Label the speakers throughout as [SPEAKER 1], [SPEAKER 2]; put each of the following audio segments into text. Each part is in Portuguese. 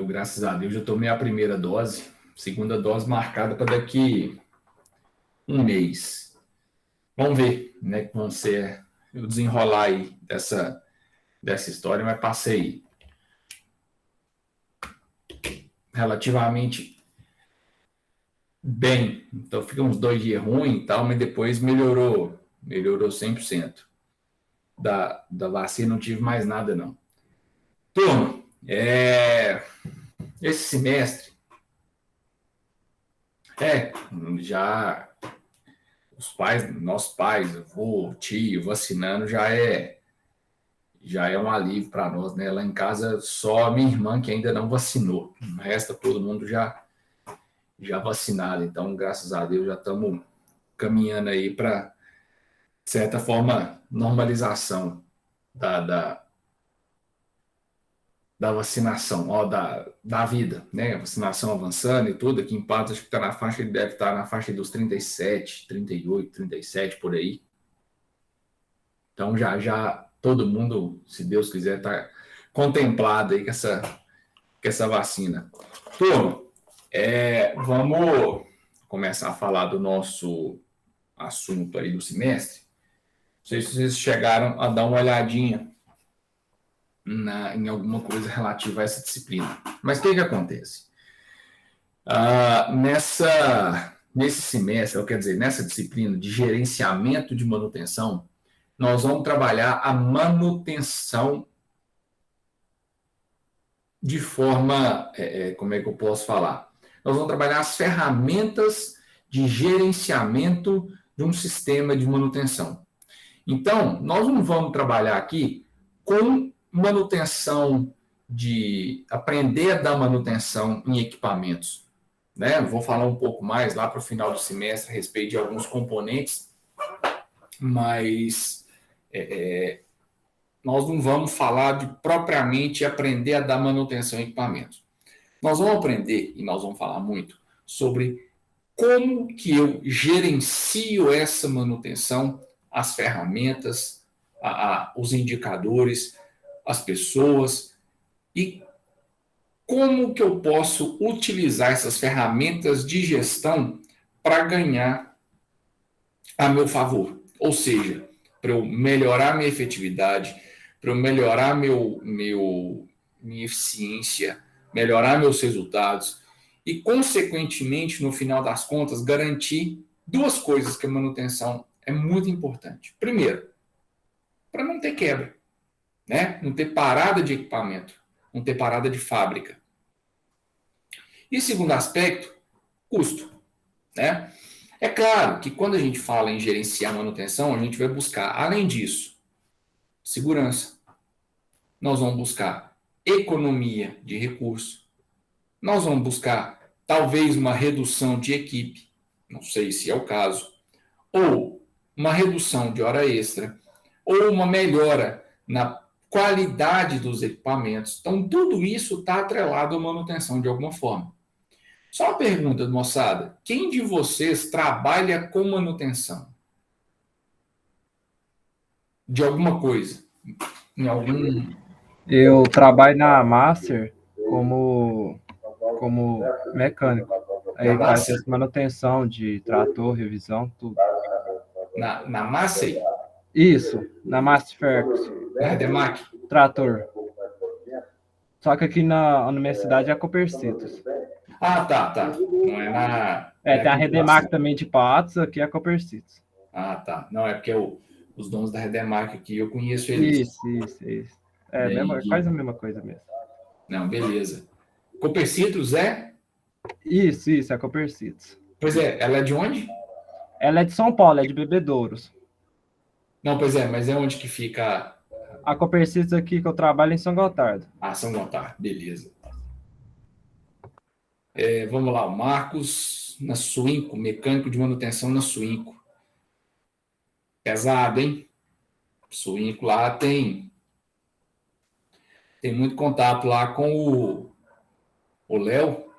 [SPEAKER 1] Graças a Deus, já tomei a primeira dose, segunda dose marcada para daqui um mês. Vamos ver, né, que vão ser o desenrolar aí dessa história, mas passei relativamente bem. Então, fica uns 2 dias ruim e tal, mas depois melhorou 100%. Da vacina não tive mais nada, não. Turma, esse semestre, já os pais, nossos pais, avô, tio, vacinando já é um alívio para nós, né? Lá em casa, só a minha irmã que ainda não vacinou. O resto, todo mundo já vacinado. Então, graças a Deus, já estamos caminhando aí para, de certa forma, normalização da vacinação, da vida, né? A vacinação avançando e tudo. Aqui em Patos, acho que está na faixa, ele deve estar na faixa dos 37, 38, 37, por aí. Então, já todo mundo, se Deus quiser, está contemplado aí com essa vacina. Turma, vamos começar a falar do nosso assunto aí do semestre. Não sei se vocês chegaram a dar uma olhadinha em alguma coisa relativa a essa disciplina. Mas o que acontece? Nesse semestre, ou quer dizer, nessa disciplina de gerenciamento de manutenção, nós vamos trabalhar a manutenção de forma, como é que eu posso falar? Nós vamos trabalhar as ferramentas de gerenciamento de um sistema de manutenção. Então, nós não vamos trabalhar aqui com manutenção de aprender a dar manutenção em equipamentos, né? Vou falar um pouco mais lá para o final do semestre a respeito de alguns componentes, mas nós não vamos falar de propriamente aprender a dar manutenção em equipamentos. Nós vamos aprender, e nós vamos falar muito, sobre como que eu gerencio essa manutenção, as ferramentas, os indicadores, as pessoas, e como que eu posso utilizar essas ferramentas de gestão para ganhar a meu favor. Ou seja, para eu melhorar minha efetividade, para eu melhorar minha eficiência, melhorar meus resultados e, consequentemente, no final das contas, garantir duas coisas que a manutenção é muito importante. Primeiro, para não ter quebra, né? Não ter parada de equipamento, não ter parada de fábrica. E segundo aspecto, custo, né? É claro que quando a gente fala em gerenciar manutenção, a gente vai buscar, além disso, segurança. Nós vamos buscar economia de recursos. Nós vamos buscar, talvez, uma redução de equipe, não sei se é o caso, ou uma redução de hora extra, ou uma melhora na qualidade dos equipamentos. Então, tudo isso está atrelado à manutenção de alguma forma. Só uma pergunta, moçada. Quem de vocês trabalha com manutenção? De alguma coisa? Em algum...
[SPEAKER 2] Eu trabalho na Master como mecânico. Aí faz essa manutenção de trator, revisão, tudo.
[SPEAKER 1] Na Massey?
[SPEAKER 2] Isso, na Master Ferguson.
[SPEAKER 1] Na Redemac?
[SPEAKER 2] Trator. Só que aqui na universidade é a Copercitos.
[SPEAKER 1] Ah, tá. Não é na...
[SPEAKER 2] tem a Redemac também de Patos, aqui é a Copercitos.
[SPEAKER 1] Ah, tá. Não, é porque os donos da Redemac aqui, eu conheço eles.
[SPEAKER 2] Isso. Quase a mesma coisa mesmo.
[SPEAKER 1] Não, beleza. Copercitos é?
[SPEAKER 2] Isso, é a Copercitos.
[SPEAKER 1] Pois é, ela é de onde?
[SPEAKER 2] Ela é de São Paulo, é de Bebedouros.
[SPEAKER 1] Não, pois é, mas é onde que fica...
[SPEAKER 2] A Copercitos aqui que eu trabalho é em São Gotardo.
[SPEAKER 1] Ah, São Gotardo, beleza. Vamos lá, o Marcos na Suinco, mecânico de manutenção na Suinco. Pesado, hein? Suinco lá tem muito contato lá com o Léo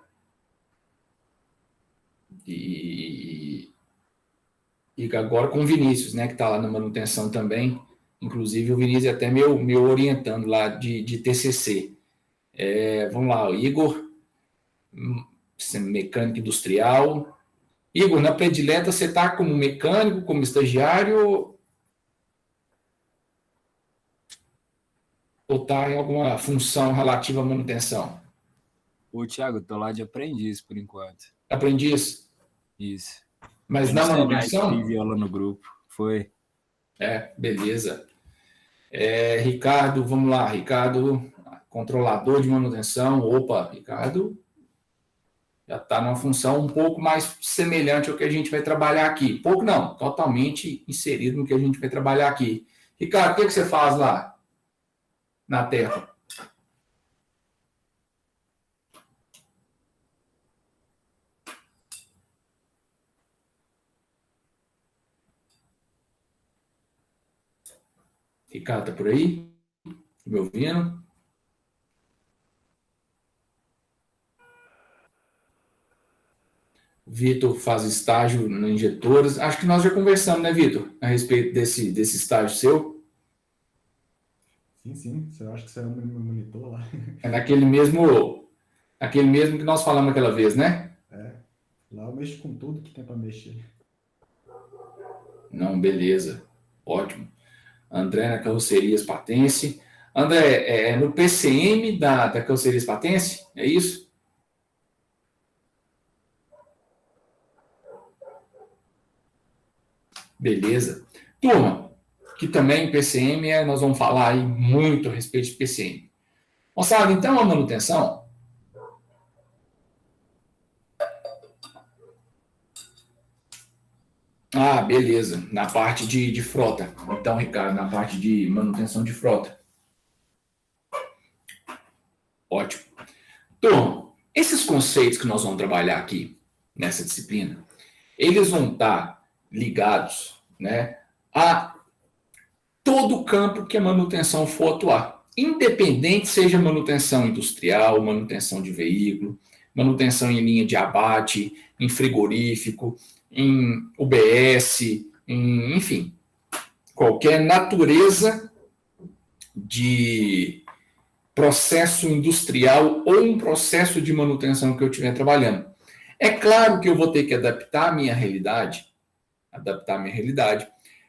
[SPEAKER 1] e agora com o Vinícius, né, que está lá na manutenção também. Inclusive o Vinícius é até meu orientando lá de TCC. Vamos lá, o Igor, mecânico industrial. Igor, na predileta você está como mecânico, como estagiário ou está em alguma função relativa à manutenção?
[SPEAKER 3] Ô, Thiago, eu tô lá de aprendiz por enquanto.
[SPEAKER 1] Aprendiz?
[SPEAKER 3] Isso.
[SPEAKER 1] Mas na manutenção?
[SPEAKER 3] Escrevi ela no grupo. Foi.
[SPEAKER 1] Beleza. Ricardo, vamos lá, Ricardo, controlador de manutenção. Opa, Ricardo já está numa função um pouco mais semelhante ao que a gente vai trabalhar aqui. Pouco não, totalmente inserido no que a gente vai trabalhar aqui. Ricardo, o que você faz lá na Terra? Ricardo, tá por aí? Me ouvindo? Vitor faz estágio no Injetores. Acho que nós já conversamos, né, Vitor, a respeito desse estágio seu.
[SPEAKER 4] Sim. Você acha que você é um monitor lá?
[SPEAKER 1] É naquele mesmo que nós falamos aquela vez, né?
[SPEAKER 4] Lá eu mexo com tudo que tem para mexer.
[SPEAKER 1] Não, beleza. Ótimo. André na Carrocerias Patense. André, no PCM da Carrocerias Patense? É isso? Beleza. Turma, que também PCM, nós vamos falar aí muito a respeito de PCM. Moçada, então a manutenção. Beleza. Na parte de frota. Então, Ricardo, na parte de manutenção de frota. Ótimo. Turma, esses conceitos que nós vamos trabalhar aqui nessa disciplina, eles vão estar ligados, né, a todo o campo que a manutenção for atuar. Independente seja manutenção industrial, manutenção de veículo, manutenção em linha de abate, em frigorífico, em UBS, enfim, qualquer natureza de processo industrial ou um processo de manutenção que eu estiver trabalhando. É claro que eu vou ter que adaptar a minha realidade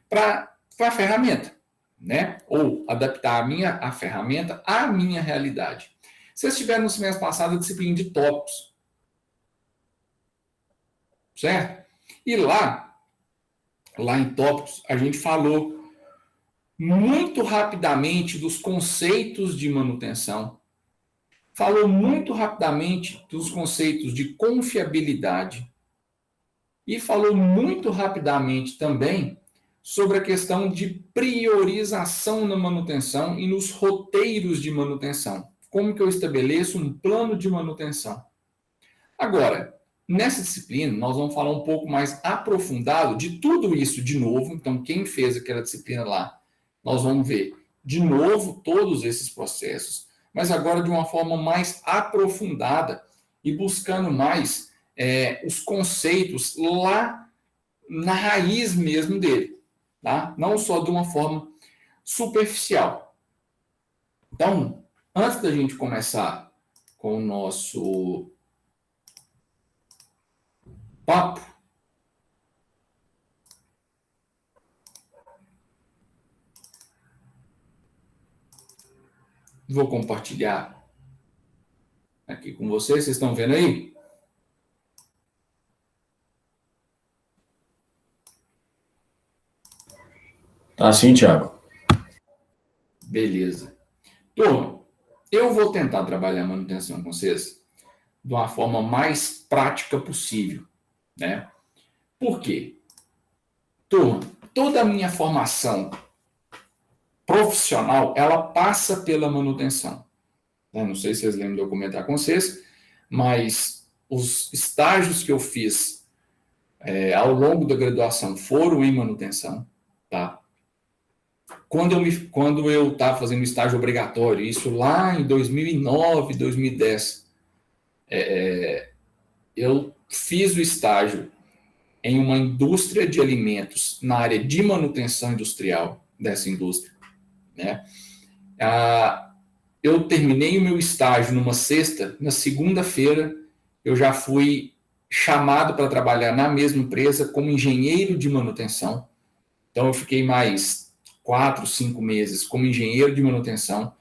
[SPEAKER 1] para a ferramenta, né? Ou adaptar a ferramenta à minha realidade. Vocês tiveram no semestre passado a disciplina de tópicos, certo? E lá em tópicos, a gente falou muito rapidamente dos conceitos de manutenção, falou muito rapidamente dos conceitos de confiabilidade e falou muito rapidamente também sobre a questão de priorização na manutenção e nos roteiros de manutenção. Como que eu estabeleço um plano de manutenção? Agora, nessa disciplina, nós vamos falar um pouco mais aprofundado de tudo isso de novo. Então, quem fez aquela disciplina lá, nós vamos ver de novo todos esses processos, mas agora de uma forma mais aprofundada e buscando mais os conceitos lá na raiz mesmo dele, tá? Não só de uma forma superficial. Então, antes da gente começar com o nosso papo, vou compartilhar aqui com vocês. Vocês estão vendo aí?
[SPEAKER 5] Tá sim, Thiago.
[SPEAKER 1] Beleza. Turma, eu vou tentar trabalhar a manutenção com vocês de uma forma mais prática possível, né? Por quê? Turma, toda a minha formação profissional, ela passa pela manutenção. Não sei se vocês lembram de eu comentar com vocês, mas os estágios que eu fiz ao longo da graduação foram em manutenção, tá? Quando eu estava fazendo estágio obrigatório, isso lá em 2009, 2010, eu fiz o estágio em uma indústria de alimentos na área de manutenção industrial dessa indústria, né? eu terminei o meu estágio numa sexta, na segunda-feira eu já fui chamado para trabalhar na mesma empresa como engenheiro de manutenção. Então eu fiquei mais 4, 5 meses como engenheiro de manutenção.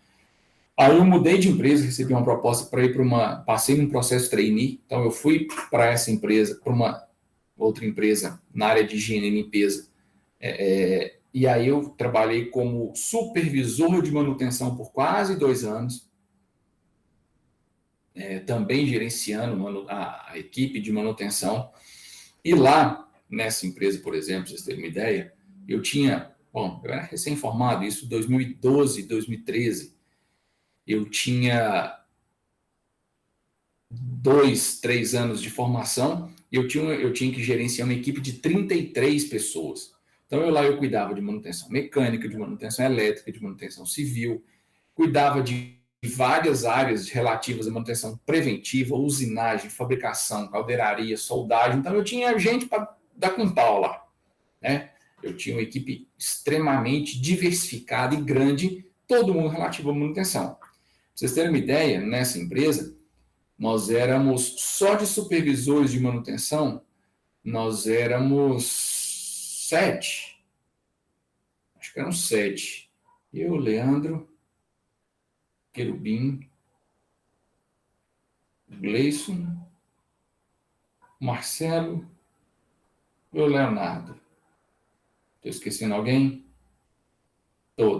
[SPEAKER 1] Aí eu mudei de empresa, recebi uma proposta para ir passei num processo trainee, então eu fui para essa empresa, para uma outra empresa na área de higiene e limpeza. E aí eu trabalhei como supervisor de manutenção por quase 2 anos, também gerenciando a equipe de manutenção. E lá, nessa empresa, por exemplo, pra vocês terem uma ideia, eu era recém-formado, isso em 2012, 2013, eu tinha 2, 3 anos de formação, e eu tinha que gerenciar uma equipe de 33 pessoas. Então, eu cuidava de manutenção mecânica, de manutenção elétrica, de manutenção civil, cuidava de várias áreas relativas à manutenção preventiva, usinagem, fabricação, caldeiraria, soldagem. Então, eu tinha gente para dar com pau lá, né? Eu tinha uma equipe extremamente diversificada e grande, todo mundo relativo à manutenção. Para vocês terem uma ideia, nessa empresa, nós éramos, só de supervisores de manutenção, nós éramos 7. Acho que eram 7. Eu, Leandro, Querubim, Gleison, Marcelo e o Leonardo. Estou esquecendo alguém?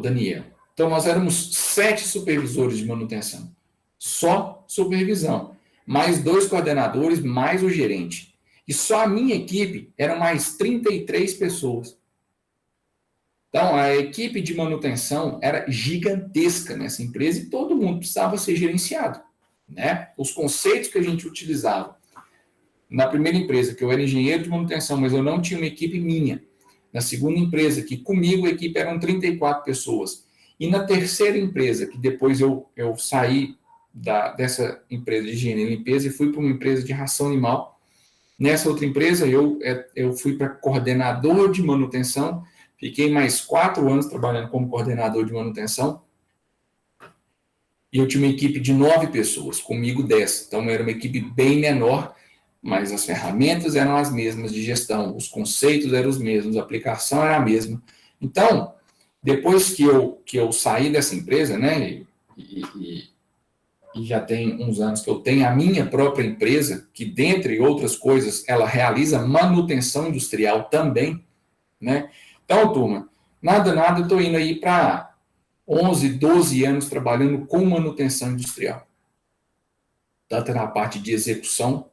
[SPEAKER 1] Daniel. Então, nós éramos 7 supervisores de manutenção. Só supervisão. Mais 2 coordenadores, mais o gerente. E só a minha equipe eram mais 33 pessoas. Então, a equipe de manutenção era gigantesca nessa empresa e todo mundo precisava ser gerenciado, né? Os conceitos que a gente utilizava. Na primeira empresa, que eu era engenheiro de manutenção, mas eu não tinha uma equipe minha. Na segunda empresa, que comigo a equipe eram 34 pessoas. E na terceira empresa, que depois eu saí dessa empresa de higiene e limpeza e fui para uma empresa de ração animal. Nessa outra empresa, eu fui para coordenador de manutenção. Fiquei mais 4 anos trabalhando como coordenador de manutenção. E eu tinha uma equipe de 9 pessoas, comigo 10. Então, era uma equipe bem menor, mas as ferramentas eram as mesmas de gestão, os conceitos eram os mesmos, a aplicação era a mesma. Então, depois que eu saí dessa empresa, né, e já tem uns anos que eu tenho a minha própria empresa, que, dentre outras coisas, ela realiza manutenção industrial também, né? Então, turma, nada, eu estou indo aí para 11, 12 anos trabalhando com manutenção industrial. Tanto na parte de execução,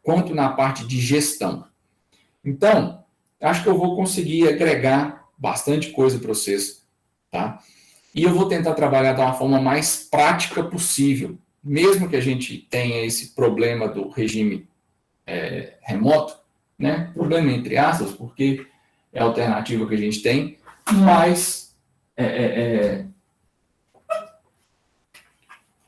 [SPEAKER 1] quanto na parte de gestão. Então, acho que eu vou conseguir agregar bastante coisa para vocês, tá? E eu vou tentar trabalhar da uma forma mais prática possível, mesmo que a gente tenha esse problema do regime remoto, né? Problema entre aspas, porque é a alternativa que a gente tem, mas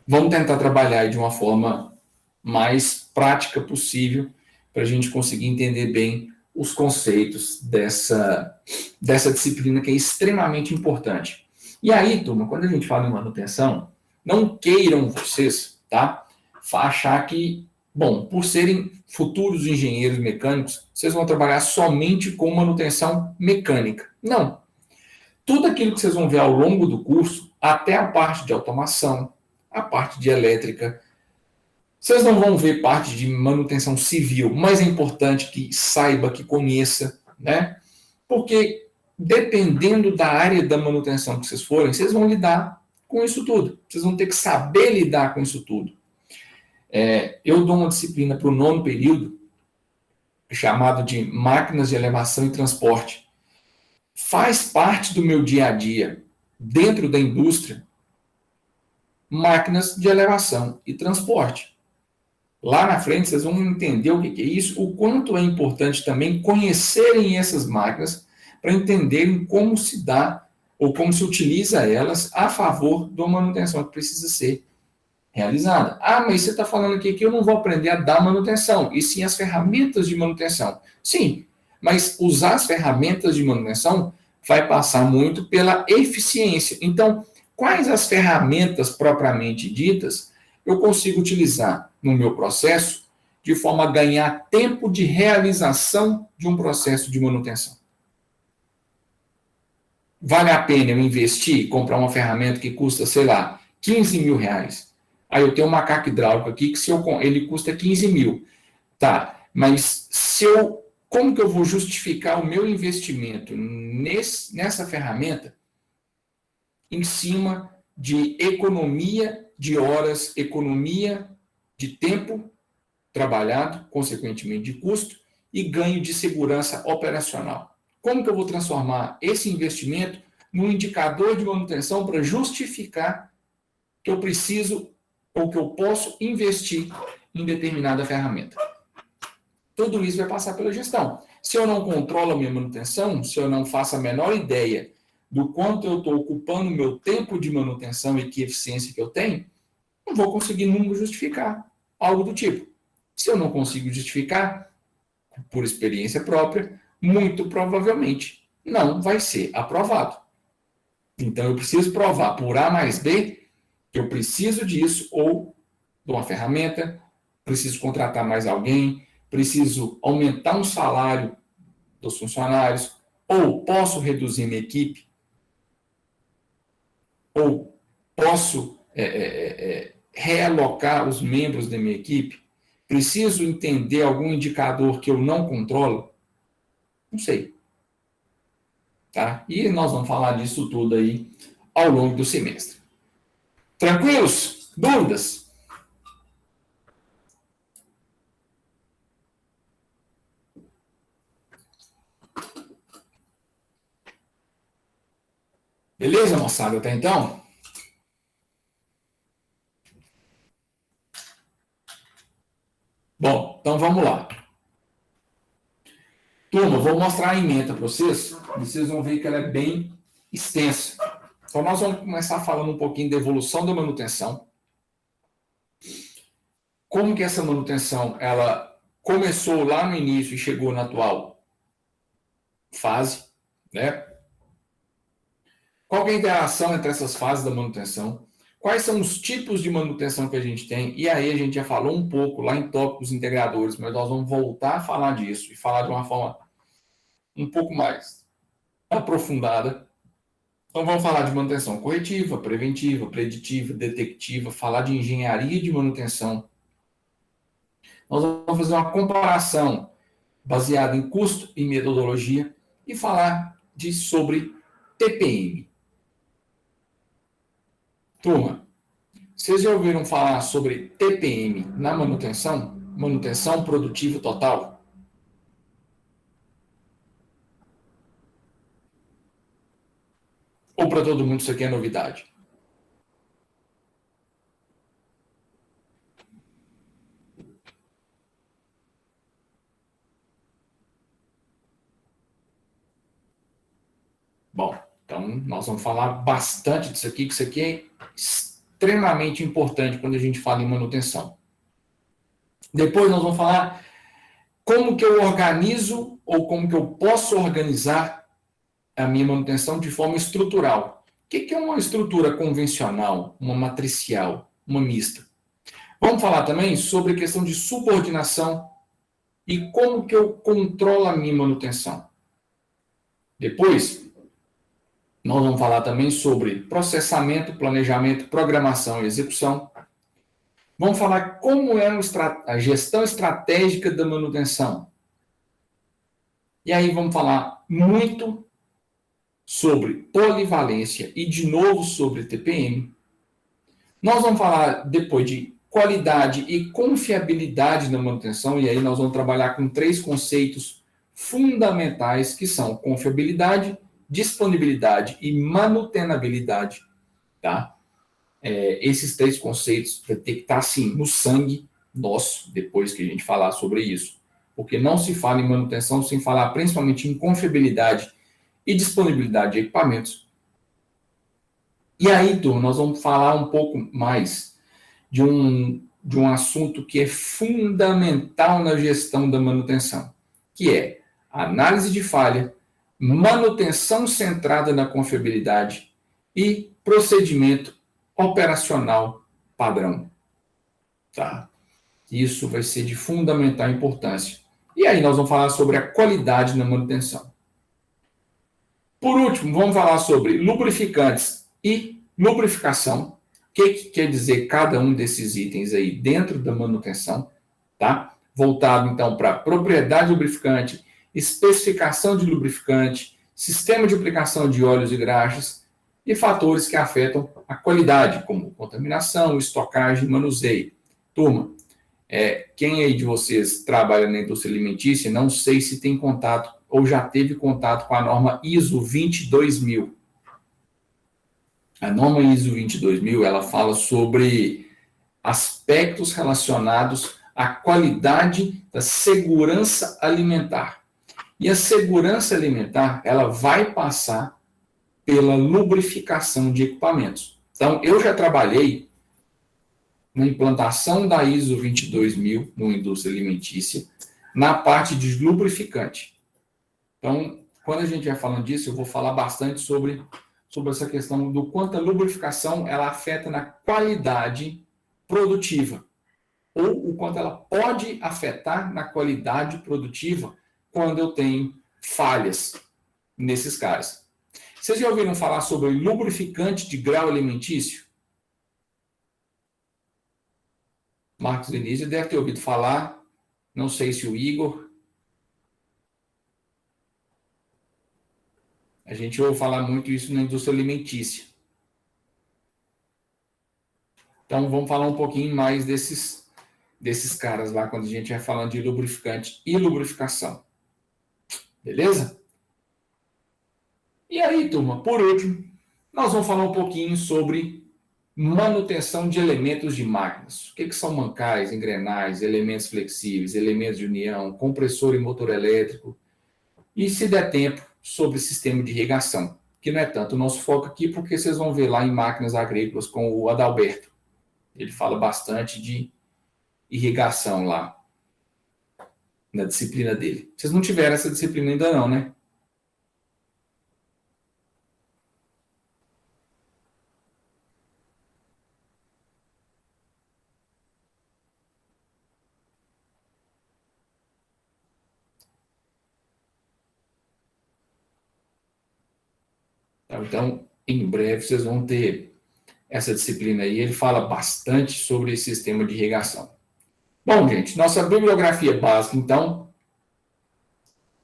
[SPEAKER 1] vamos tentar trabalhar de uma forma mais prática possível para a gente conseguir entender bem os conceitos dessa disciplina que é extremamente importante. E aí, turma, quando a gente fala em manutenção, não queiram vocês, tá, achar que, bom, por serem futuros engenheiros mecânicos, vocês vão trabalhar somente com manutenção mecânica. Não. Tudo aquilo que vocês vão ver ao longo do curso, até a parte de automação, a parte de elétrica, vocês não vão ver parte de manutenção civil, mas é importante que saiba, que conheça, né? Porque dependendo da área da manutenção que vocês forem, vocês vão lidar com isso tudo. Vocês vão ter que saber lidar com isso tudo. Eu dou uma disciplina para o 9º período, chamado de máquinas de elevação e transporte. Faz parte do meu dia a dia, dentro da indústria, máquinas de elevação e transporte. Lá na frente, vocês vão entender o que é isso, o quanto é importante também conhecerem essas máquinas para entenderem como se dá ou como se utiliza elas a favor da manutenção que precisa ser realizada. Ah, mas você está falando aqui que eu não vou aprender a dar manutenção, e sim as ferramentas de manutenção. Sim, mas usar as ferramentas de manutenção vai passar muito pela eficiência. Então, quais as ferramentas propriamente ditas eu consigo utilizar no meu processo de forma a ganhar tempo de realização de um processo de manutenção. Vale a pena eu investir, comprar uma ferramenta que custa, sei lá, 15 mil reais. Aí eu tenho um macaco hidráulico aqui que ele custa 15 mil. Tá, mas como que eu vou justificar o meu investimento nessa ferramenta em cima de economia de horas, economia de tempo trabalhado, consequentemente de custo, e ganho de segurança operacional? Como que eu vou transformar esse investimento num indicador de manutenção para justificar que eu preciso ou que eu posso investir em determinada ferramenta? Tudo isso vai passar pela gestão. Se eu não controlo a minha manutenção, se eu não faço a menor ideia do quanto eu estou ocupando o meu tempo de manutenção e que eficiência que eu tenho, não vou conseguir nunca justificar algo do tipo. Se eu não consigo justificar, por experiência própria, muito provavelmente não vai ser aprovado. Então, eu preciso provar por A mais B que eu preciso disso, ou de uma ferramenta, preciso contratar mais alguém, preciso aumentar um salário dos funcionários, ou posso reduzir minha equipe, ou posso realocar os membros da minha equipe, preciso entender algum indicador que eu não controlo, não sei. Tá? E nós vamos falar disso tudo aí ao longo do semestre. Tranquilos? Dúvidas? Beleza, moçada, até então? Bom, então vamos lá. Turma, vou mostrar a ementa para vocês. Vocês vão ver que ela é bem extensa. Então, nós vamos começar falando um pouquinho da evolução da manutenção. Como que essa manutenção ela começou lá no início e chegou na atual fase, né? Qual que é a interação entre essas fases da manutenção? Quais são os tipos de manutenção que a gente tem? E aí a gente já falou um pouco lá em tópicos integradores, mas nós vamos voltar a falar disso e falar de uma forma um pouco mais aprofundada. Então vamos falar de manutenção corretiva, preventiva, preditiva, detectiva, falar de engenharia de manutenção. Nós vamos fazer uma comparação baseada em custo e metodologia e falar sobre TPM. Turma, vocês já ouviram falar sobre TPM na manutenção? Manutenção produtiva total? Ou para todo mundo isso aqui é novidade? Bom, então nós vamos falar bastante disso aqui, que isso aqui é extremamente importante quando a gente fala em manutenção. Depois nós vamos falar como que eu organizo ou como que eu posso organizar a minha manutenção de forma estrutural. O que é uma estrutura convencional, uma matricial, uma mista? Vamos falar também sobre a questão de subordinação e como que eu controlo a minha manutenção. Depois, nós vamos falar também sobre processamento, planejamento, programação e execução. Vamos falar como é a gestão estratégica da manutenção. E aí vamos falar muito sobre polivalência e, de novo, sobre TPM. Nós vamos falar depois de qualidade e confiabilidade na manutenção, e aí nós vamos trabalhar com 3 conceitos fundamentais, que são confiabilidade, disponibilidade e manutenabilidade, tá? Esses 3 conceitos vão ter que estar, assim, no sangue nosso, depois que a gente falar sobre isso. Porque não se fala em manutenção sem falar principalmente em confiabilidade e disponibilidade de equipamentos. E aí, turma, nós vamos falar um pouco mais de um assunto que é fundamental na gestão da manutenção, que é a análise de falha, manutenção centrada na confiabilidade e procedimento operacional padrão. Tá? Isso vai ser de fundamental importância. E aí nós vamos falar sobre a qualidade na manutenção. Por último, vamos falar sobre lubrificantes e lubrificação. O que quer dizer cada um desses itens aí dentro da manutenção, tá? Voltado, então, para propriedade do lubrificante, especificação de lubrificante, sistema de aplicação de óleos e graxas e fatores que afetam a qualidade, como contaminação, estocagem e manuseio. Turma, quem aí de vocês trabalha na indústria alimentícia, não sei se tem contato ou já teve contato com a norma ISO 22000. A norma ISO 22000, ela fala sobre aspectos relacionados à qualidade da segurança alimentar. E a segurança alimentar, ela vai passar pela lubrificação de equipamentos. Então, eu já trabalhei na implantação da ISO 22000 na indústria alimentícia, na parte de lubrificante. Então, quando a gente vai falando disso, eu vou falar bastante sobre essa questão do quanto a lubrificação ela afeta na qualidade produtiva, ou o quanto ela pode afetar na qualidade produtiva quando eu tenho falhas nesses caras. Vocês já ouviram falar sobre lubrificante de grau alimentício? Marcos Denise deve ter ouvido falar, não sei se o Igor. A gente ouve falar muito isso na indústria alimentícia. Então, vamos falar um pouquinho mais desses caras lá, quando a gente vai falando de lubrificante e lubrificação. Beleza? E aí, turma, por último, nós vamos falar um pouquinho sobre manutenção de elementos de máquinas. O que são mancais, engrenagens, elementos flexíveis, elementos de união, compressor e motor elétrico. E, se der tempo, sobre sistema de irrigação, que não é tanto o nosso foco aqui, porque vocês vão ver lá em máquinas agrícolas com o Adalberto. Ele fala bastante de irrigação lá, na disciplina dele. Vocês não tiveram essa disciplina ainda não, né? Então, em breve, vocês vão ter essa disciplina aí. Ele fala bastante sobre esse sistema de irrigação. Bom, gente, nossa bibliografia básica, então,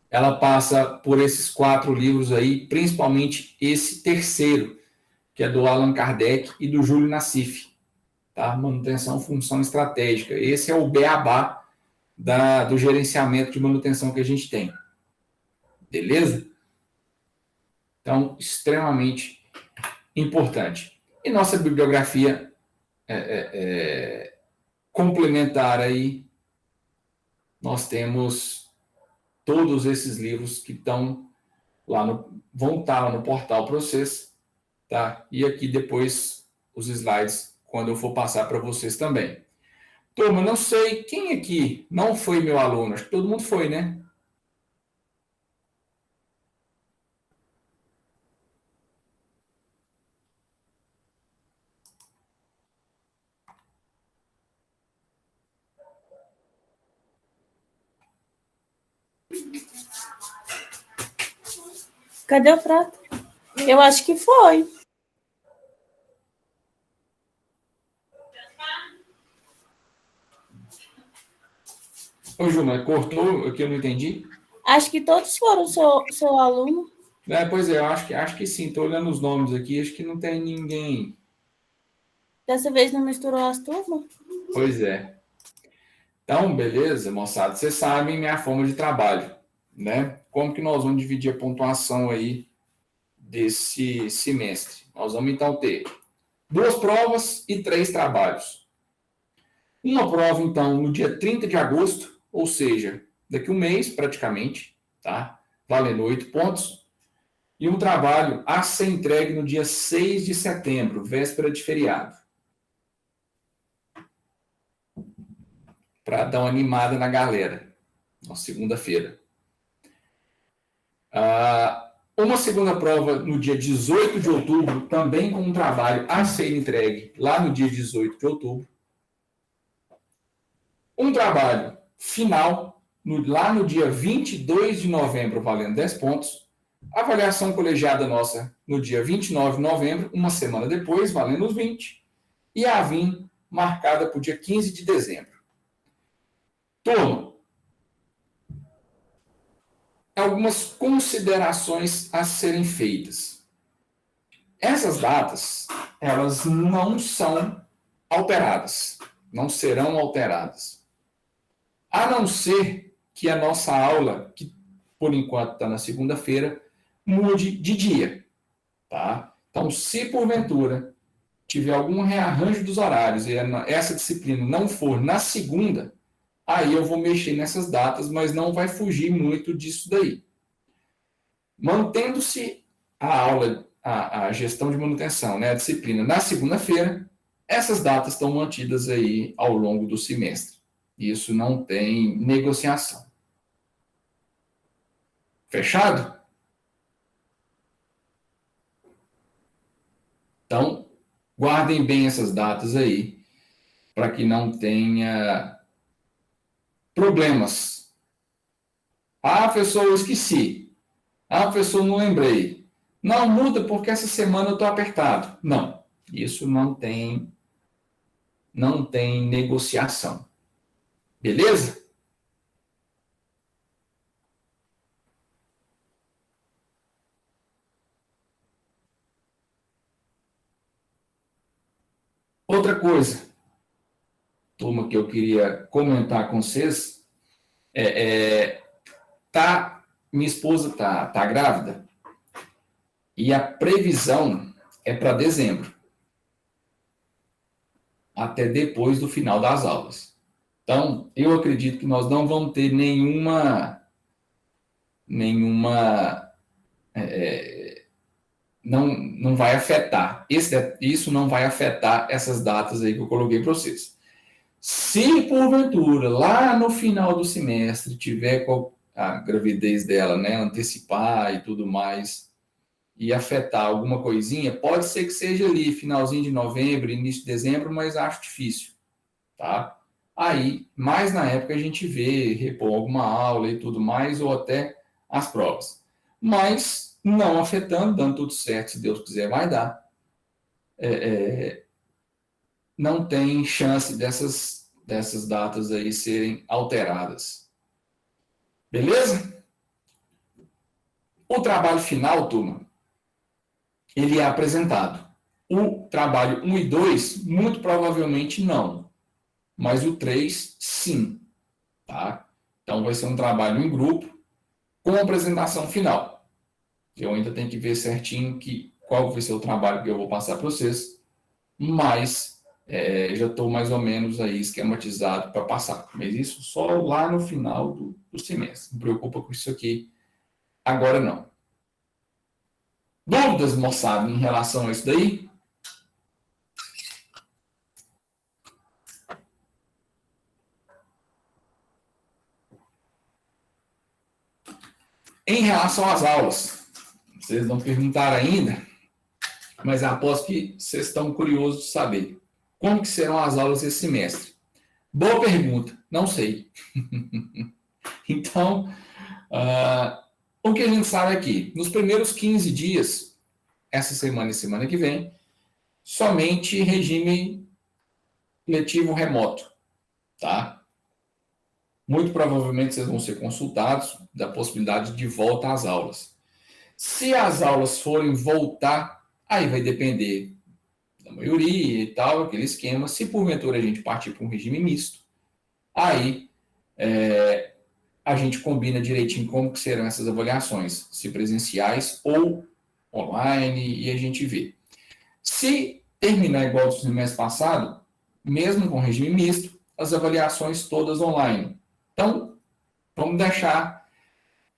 [SPEAKER 1] ela passa por esses 4 livros aí, principalmente esse terceiro, que é do Allan Kardec e do Júlio Nassif, tá? Manutenção, função estratégica. Esse é o beabá do gerenciamento de manutenção que a gente tem. Beleza? Então, extremamente importante. E nossa bibliografia complementar aí, nós temos todos esses livros que estão lá vão estar lá no portal para vocês, tá? E aqui depois os slides, quando eu for passar para vocês também. Turma, não sei quem aqui não foi meu aluno, acho que todo mundo foi, né?
[SPEAKER 6] Cadê o prato? Eu acho que foi.
[SPEAKER 1] Ô, Juma, cortou aqui, eu não entendi.
[SPEAKER 6] Acho que todos foram seu aluno.
[SPEAKER 1] Pois é, eu acho que sim, estou olhando os nomes aqui, acho que não tem ninguém.
[SPEAKER 6] Dessa vez não misturou as turmas?
[SPEAKER 1] Pois é. Então, beleza, moçada, vocês sabem minha forma de trabalho, né? Como que nós vamos dividir a pontuação aí desse semestre? Nós vamos, então, ter 2 provas e 3 trabalhos. Uma prova, então, no dia 30 de agosto, ou seja, daqui um mês, praticamente, tá? Valendo 8 pontos. E um trabalho a ser entregue no dia 6 de setembro, véspera de feriado. Para dar uma animada na galera, na segunda-feira. Uma segunda prova no dia 18 de outubro, também com um trabalho a ser entregue lá no dia 18 de outubro. Um trabalho final lá no dia 22 de novembro, valendo 10 pontos. Avaliação colegiada nossa no dia 29 de novembro, uma semana depois, valendo os 20. E a AVIM marcada para o dia 15 de dezembro. Turma, algumas considerações a serem feitas. Essas datas, elas não são alteradas, não serão alteradas. A não ser que a nossa aula, que por enquanto está na segunda-feira, mude de dia, tá? Então, se porventura tiver algum rearranjo dos horários e essa disciplina não for na segunda, aí eu vou mexer nessas datas, mas não vai fugir muito disso daí. Mantendo-se a aula, a gestão de manutenção, né, a disciplina na segunda-feira, essas datas estão mantidas aí ao longo do semestre. Isso não tem negociação. Fechado? Então, guardem bem essas datas aí, para que não tenha problemas. Ah, professor, eu esqueci. Ah, professor, não lembrei. Não muda porque essa semana eu estou apertado. Não, isso não tem negociação. Beleza? Outra coisa, turma, que eu queria comentar com vocês, minha esposa tá grávida e a previsão é para dezembro, até depois do final das aulas. Então, eu acredito que nós não vamos ter não vai afetar. Isso não vai afetar essas datas aí que eu coloquei para vocês. Se, porventura, lá no final do semestre, tiver a gravidez dela, né, antecipar e tudo mais, e afetar alguma coisinha, pode ser que seja ali, finalzinho de novembro, início de dezembro, mas acho difícil, tá? Aí, mais na época, a gente vê, repor alguma aula e tudo mais, ou até as provas. Mas, não afetando, dando tudo certo, se Deus quiser, vai dar. Não tem chance dessas datas aí serem alteradas. Beleza? O trabalho final, turma, ele é apresentado. O trabalho 1 e 2, muito provavelmente não. Mas o 3, sim. Tá? Então, vai ser um trabalho em grupo com apresentação final. Eu ainda tenho que ver certinho qual vai ser o trabalho que eu vou passar para vocês, mas já estou mais ou menos aí esquematizado para passar. Mas isso só lá no final do semestre. Não preocupa com isso aqui agora não. Dúvidas, moçada, em relação a isso daí? Em relação às aulas, vocês não perguntaram ainda, mas aposto que vocês estão curiosos de saber. Como que serão as aulas esse semestre? Boa pergunta, não sei. Então, o que a gente sabe aqui, nos primeiros 15 dias, essa semana e semana que vem, somente regime letivo remoto, tá? Muito provavelmente vocês vão ser consultados da possibilidade de volta às aulas. Se as aulas forem voltar, aí vai depender da maioria e tal, aquele esquema. Se porventura a gente partir para um regime misto, aí a gente combina direitinho como que serão essas avaliações, se presenciais ou online, e a gente vê. Se terminar igual do semestre passado, mesmo com regime misto, as avaliações todas online. Então, vamos deixar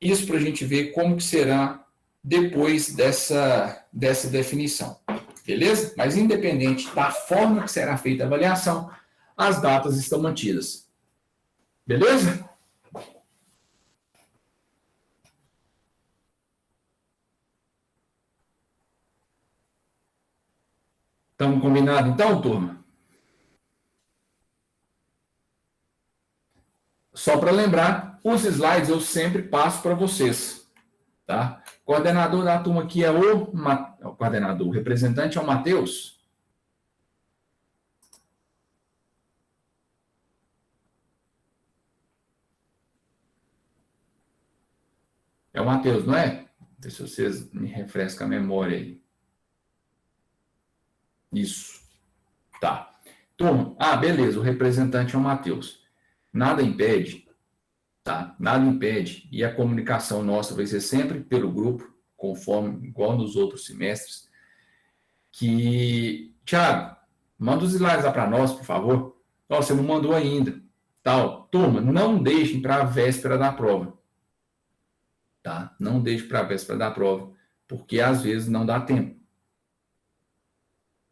[SPEAKER 1] isso para a gente ver como que será depois dessa definição. Beleza? Mas independente da forma que será feita a avaliação, as datas estão mantidas. Beleza? Estamos combinados então, turma? Só para lembrar, os slides eu sempre passo para vocês, tá? O coordenador da turma aqui é o representante é o Matheus. É o Matheus, não é? Deixa eu ver se vocês me refrescam a memória aí. Isso. Tá. Turma, beleza, o representante é o Matheus. Nada impede, tá? Nada impede, e a comunicação nossa vai ser sempre pelo grupo, conforme, igual nos outros semestres, que, Thiago, manda os slides lá para nós, por favor. Você não mandou ainda. Tal. Turma, não deixem para a véspera da prova. Tá? Não deixem para a véspera da prova, porque às vezes não dá tempo.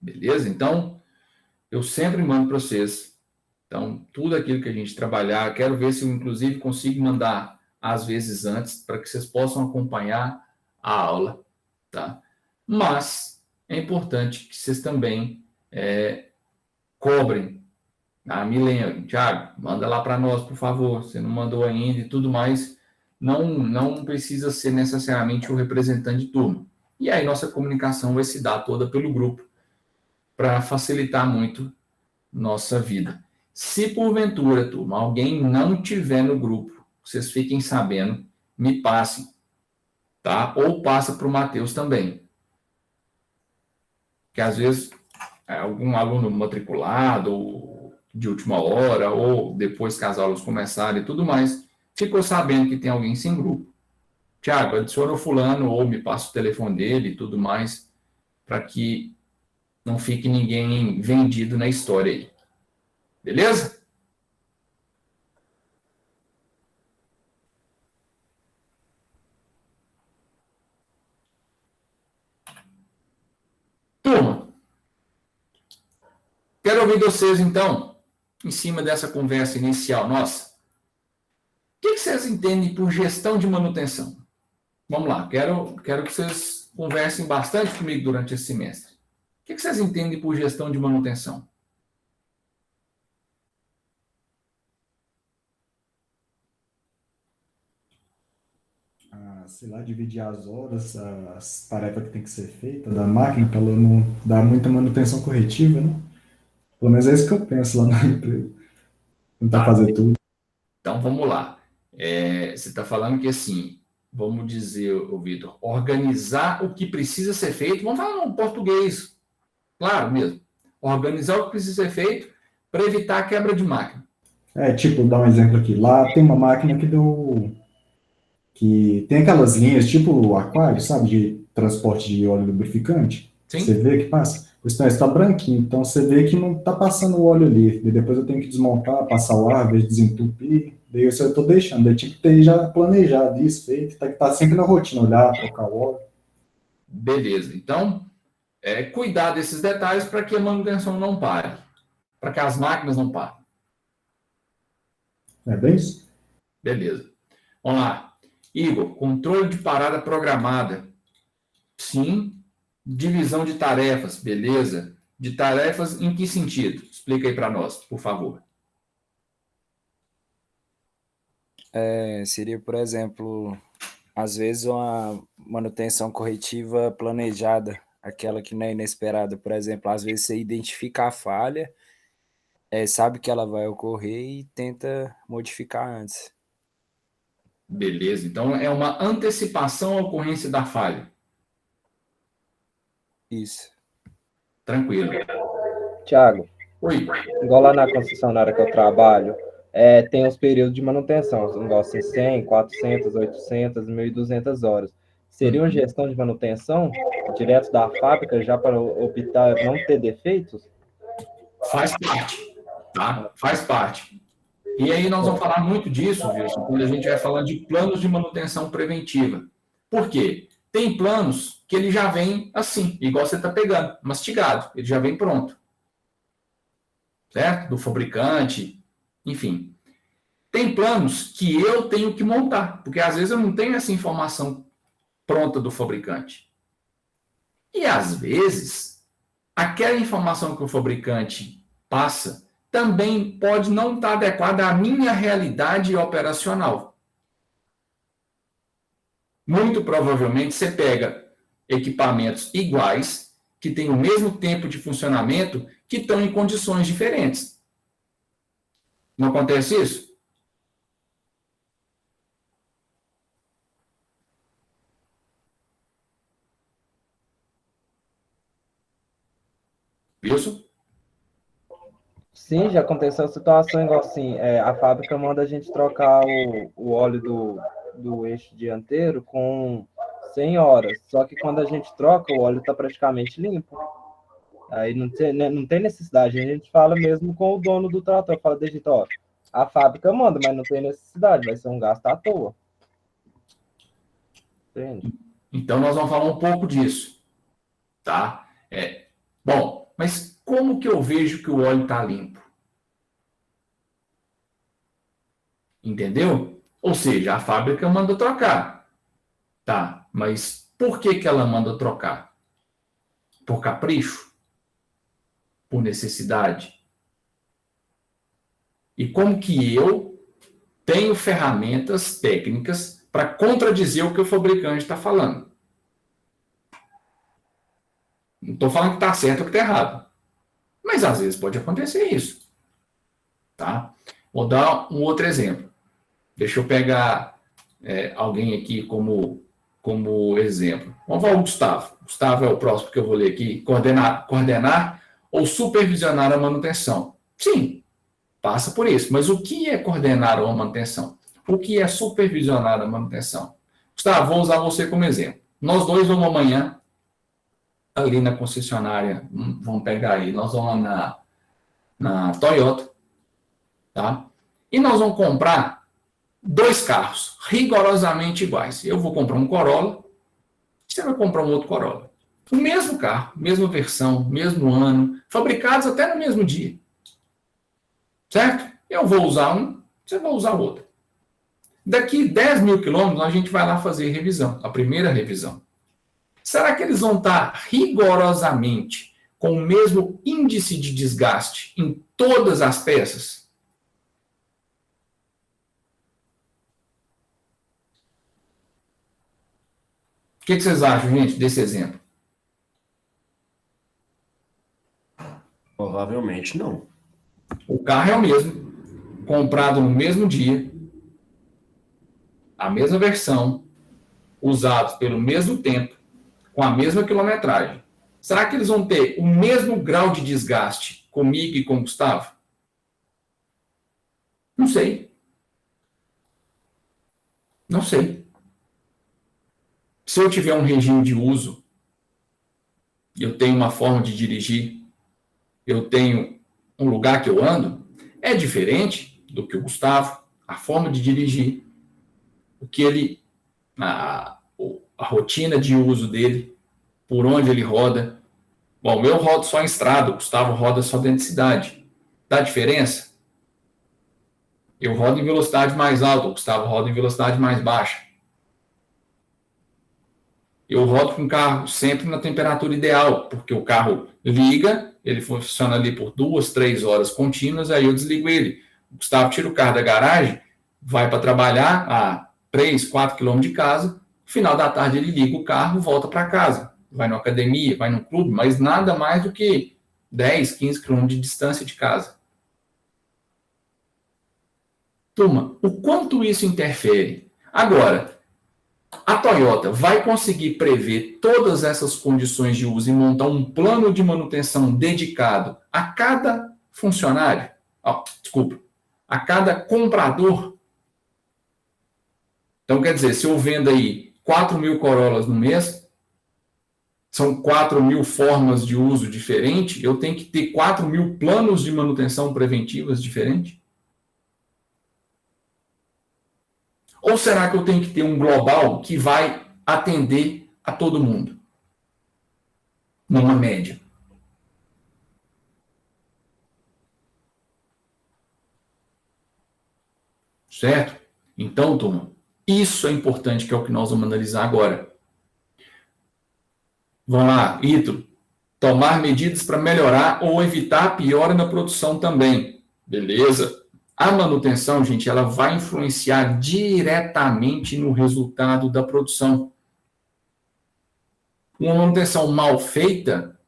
[SPEAKER 1] Beleza? Então, eu sempre mando para vocês. Então, tudo aquilo que a gente trabalhar, quero ver se eu, inclusive, consigo mandar, às vezes, antes, para que vocês possam acompanhar a aula, tá? Mas, é importante que vocês também cobrem. Me lembrem, Thiago, manda lá para nós, por favor. Você não mandou ainda e tudo mais. Não precisa ser necessariamente o representante de turma. E aí, nossa comunicação vai se dar toda pelo grupo, para facilitar muito nossa vida. Se porventura, turma, alguém não tiver no grupo, vocês fiquem sabendo, me passem, tá? Ou passa para o Matheus também. Que às vezes algum aluno matriculado, ou de última hora, ou depois que as aulas começarem e tudo mais, ficou sabendo que tem alguém sem grupo. Tiago, adiciona o fulano, ou me passa o telefone dele e tudo mais, para que não fique ninguém vendido na história aí. Beleza? Turma, quero ouvir vocês, então, em cima dessa conversa inicial nossa. O que vocês entendem por gestão de manutenção? Vamos lá, quero que vocês conversem bastante comigo durante esse semestre. O que vocês entendem por gestão de manutenção?
[SPEAKER 4] Sei lá, dividir as horas, as tarefas que tem que ser feita da máquina, para ela não dar muita manutenção corretiva, né? Pelo menos é isso que eu penso lá na empresa. Tentar fazer tudo.
[SPEAKER 1] Então, vamos lá. Você está falando que, assim, vamos dizer, Vitor, organizar o que precisa ser feito, vamos falar no português, claro mesmo. Organizar o que precisa ser feito para evitar a quebra de máquina.
[SPEAKER 4] Tipo, dar um exemplo aqui. Lá tem uma máquina que tem aquelas linhas, tipo o aquário, sabe, de transporte de óleo lubrificante.
[SPEAKER 1] Sim.
[SPEAKER 4] Você vê que passa. Então, está branquinho, então você vê que não está passando o óleo ali. E depois eu tenho que desmontar, passar o ar, ver desentupir. Daí eu estou deixando. Daí tipo, ter já planejado isso, feito. Tá sempre na rotina, olhar, trocar o óleo.
[SPEAKER 1] Beleza. Então, cuidar desses detalhes para que a manutenção não pare. Para que as máquinas não parem.
[SPEAKER 4] É bem isso?
[SPEAKER 1] Beleza. Vamos lá. Igor, controle de parada programada. Sim. Divisão de tarefas. Beleza. De tarefas em que sentido? Explica aí para nós, por favor.
[SPEAKER 3] Seria, por exemplo, às vezes uma manutenção corretiva planejada, aquela que não é inesperada. Por exemplo, às vezes você identifica a falha, sabe que ela vai ocorrer e tenta modificar antes.
[SPEAKER 1] Beleza. Então, é uma antecipação à ocorrência da falha.
[SPEAKER 3] Isso.
[SPEAKER 1] Tranquilo.
[SPEAKER 2] Thiago,
[SPEAKER 1] Oi.
[SPEAKER 2] igual lá na concessionária que eu trabalho, tem os períodos de manutenção, igual assim, 100, 400, 800, 1.200 horas. Seria uma gestão de manutenção direto da fábrica, já para optar não ter defeitos?
[SPEAKER 1] Faz parte, tá? Faz parte. E aí nós vamos falar muito disso, Wilson, quando a gente vai falando de planos de manutenção preventiva. Por quê? Tem planos que ele já vem assim, igual você está pegando, mastigado, ele já vem pronto. Certo? Do fabricante, enfim. Tem planos que eu tenho que montar, porque às vezes eu não tenho essa informação pronta do fabricante. E às vezes aquela informação que o fabricante passa também pode não estar adequada à minha realidade operacional. Muito provavelmente você pega equipamentos iguais, que têm o mesmo tempo de funcionamento, que estão em condições diferentes. Não acontece isso? Isso?
[SPEAKER 2] Sim, já aconteceu a situação igual assim, a fábrica manda a gente trocar o óleo do eixo dianteiro com 100 horas, só que quando a gente troca, o óleo está praticamente limpo. Aí não tem necessidade, a gente fala mesmo com o dono do trator, fala, Degito, ó, a fábrica manda, mas não tem necessidade, vai ser um gasto à toa. Entende?
[SPEAKER 1] Então, nós vamos falar um pouco disso, tá? Bom, mas como que eu vejo que o óleo está limpo? Entendeu? Ou seja, a fábrica manda trocar, tá? Mas por que que ela manda trocar? Por capricho? Por necessidade? E como que eu tenho ferramentas técnicas para contradizer o que o fabricante está falando? Não estou falando que está certo ou que está errado. Mas às vezes pode acontecer isso. Tá? Vou dar um outro exemplo. Deixa eu pegar alguém aqui como exemplo. Vamos falar o Gustavo. Gustavo é o próximo que eu vou ler aqui. Coordenar ou supervisionar a manutenção. Sim, passa por isso. Mas o que é coordenar a manutenção? O que é supervisionar a manutenção? Gustavo, vou usar você como exemplo. Nós dois vamos amanhã ali na concessionária, vamos pegar aí, nós vamos lá na Toyota, tá? E nós vamos comprar 2 carros rigorosamente iguais. Eu vou comprar um Corolla, você vai comprar um outro Corolla. O mesmo carro, mesma versão, mesmo ano, fabricados até no mesmo dia. Certo? Eu vou usar um, você vai usar o outro. Daqui 10 mil quilômetros, a gente vai lá fazer revisão, a primeira revisão. Será que eles vão estar rigorosamente com o mesmo índice de desgaste em todas as peças? O que vocês acham, gente, desse exemplo?
[SPEAKER 5] Provavelmente não.
[SPEAKER 1] O carro é o mesmo, comprado no mesmo dia, a mesma versão, usados pelo mesmo tempo, com a mesma quilometragem. Será que eles vão ter o mesmo grau de desgaste comigo e com o Gustavo? Não sei. Não sei. Se eu tiver um regime de uso, eu tenho uma forma de dirigir, eu tenho um lugar que eu ando, é diferente do que o Gustavo, a forma de dirigir, o que ele, a rotina de uso dele, por onde ele roda. Bom, eu rodo só em estrada, o Gustavo roda só dentro de cidade. Dá diferença? Eu rodo em velocidade mais alta, o Gustavo roda em velocidade mais baixa. Eu rodo com o carro sempre na temperatura ideal, porque o carro liga, ele funciona ali por 2, 3 horas contínuas, aí eu desligo ele. O Gustavo tira o carro da garagem, vai para trabalhar a 3, 4 quilômetros de casa, no final da tarde ele liga o carro, volta para casa. Vai na academia, vai no clube, mas nada mais do que 10, 15 quilômetros de distância de casa. Turma, o quanto isso interfere? Agora, a Toyota vai conseguir prever todas essas condições de uso e montar um plano de manutenção dedicado a cada funcionário? A cada comprador? Então, quer dizer, se eu vendo aí 4 mil Corollas no mês, são 4 mil formas de uso diferentes, eu tenho que ter 4 mil planos de manutenção preventivas diferentes? Ou será que eu tenho que ter um global que vai atender a todo mundo? Numa média. Certo? Então, turma, isso é importante, que é o que nós vamos analisar agora. Vamos lá, Ítalo. Tomar medidas para melhorar ou evitar a piora na produção também. Beleza? A manutenção, gente, ela vai influenciar diretamente no resultado da produção. Uma manutenção mal feita,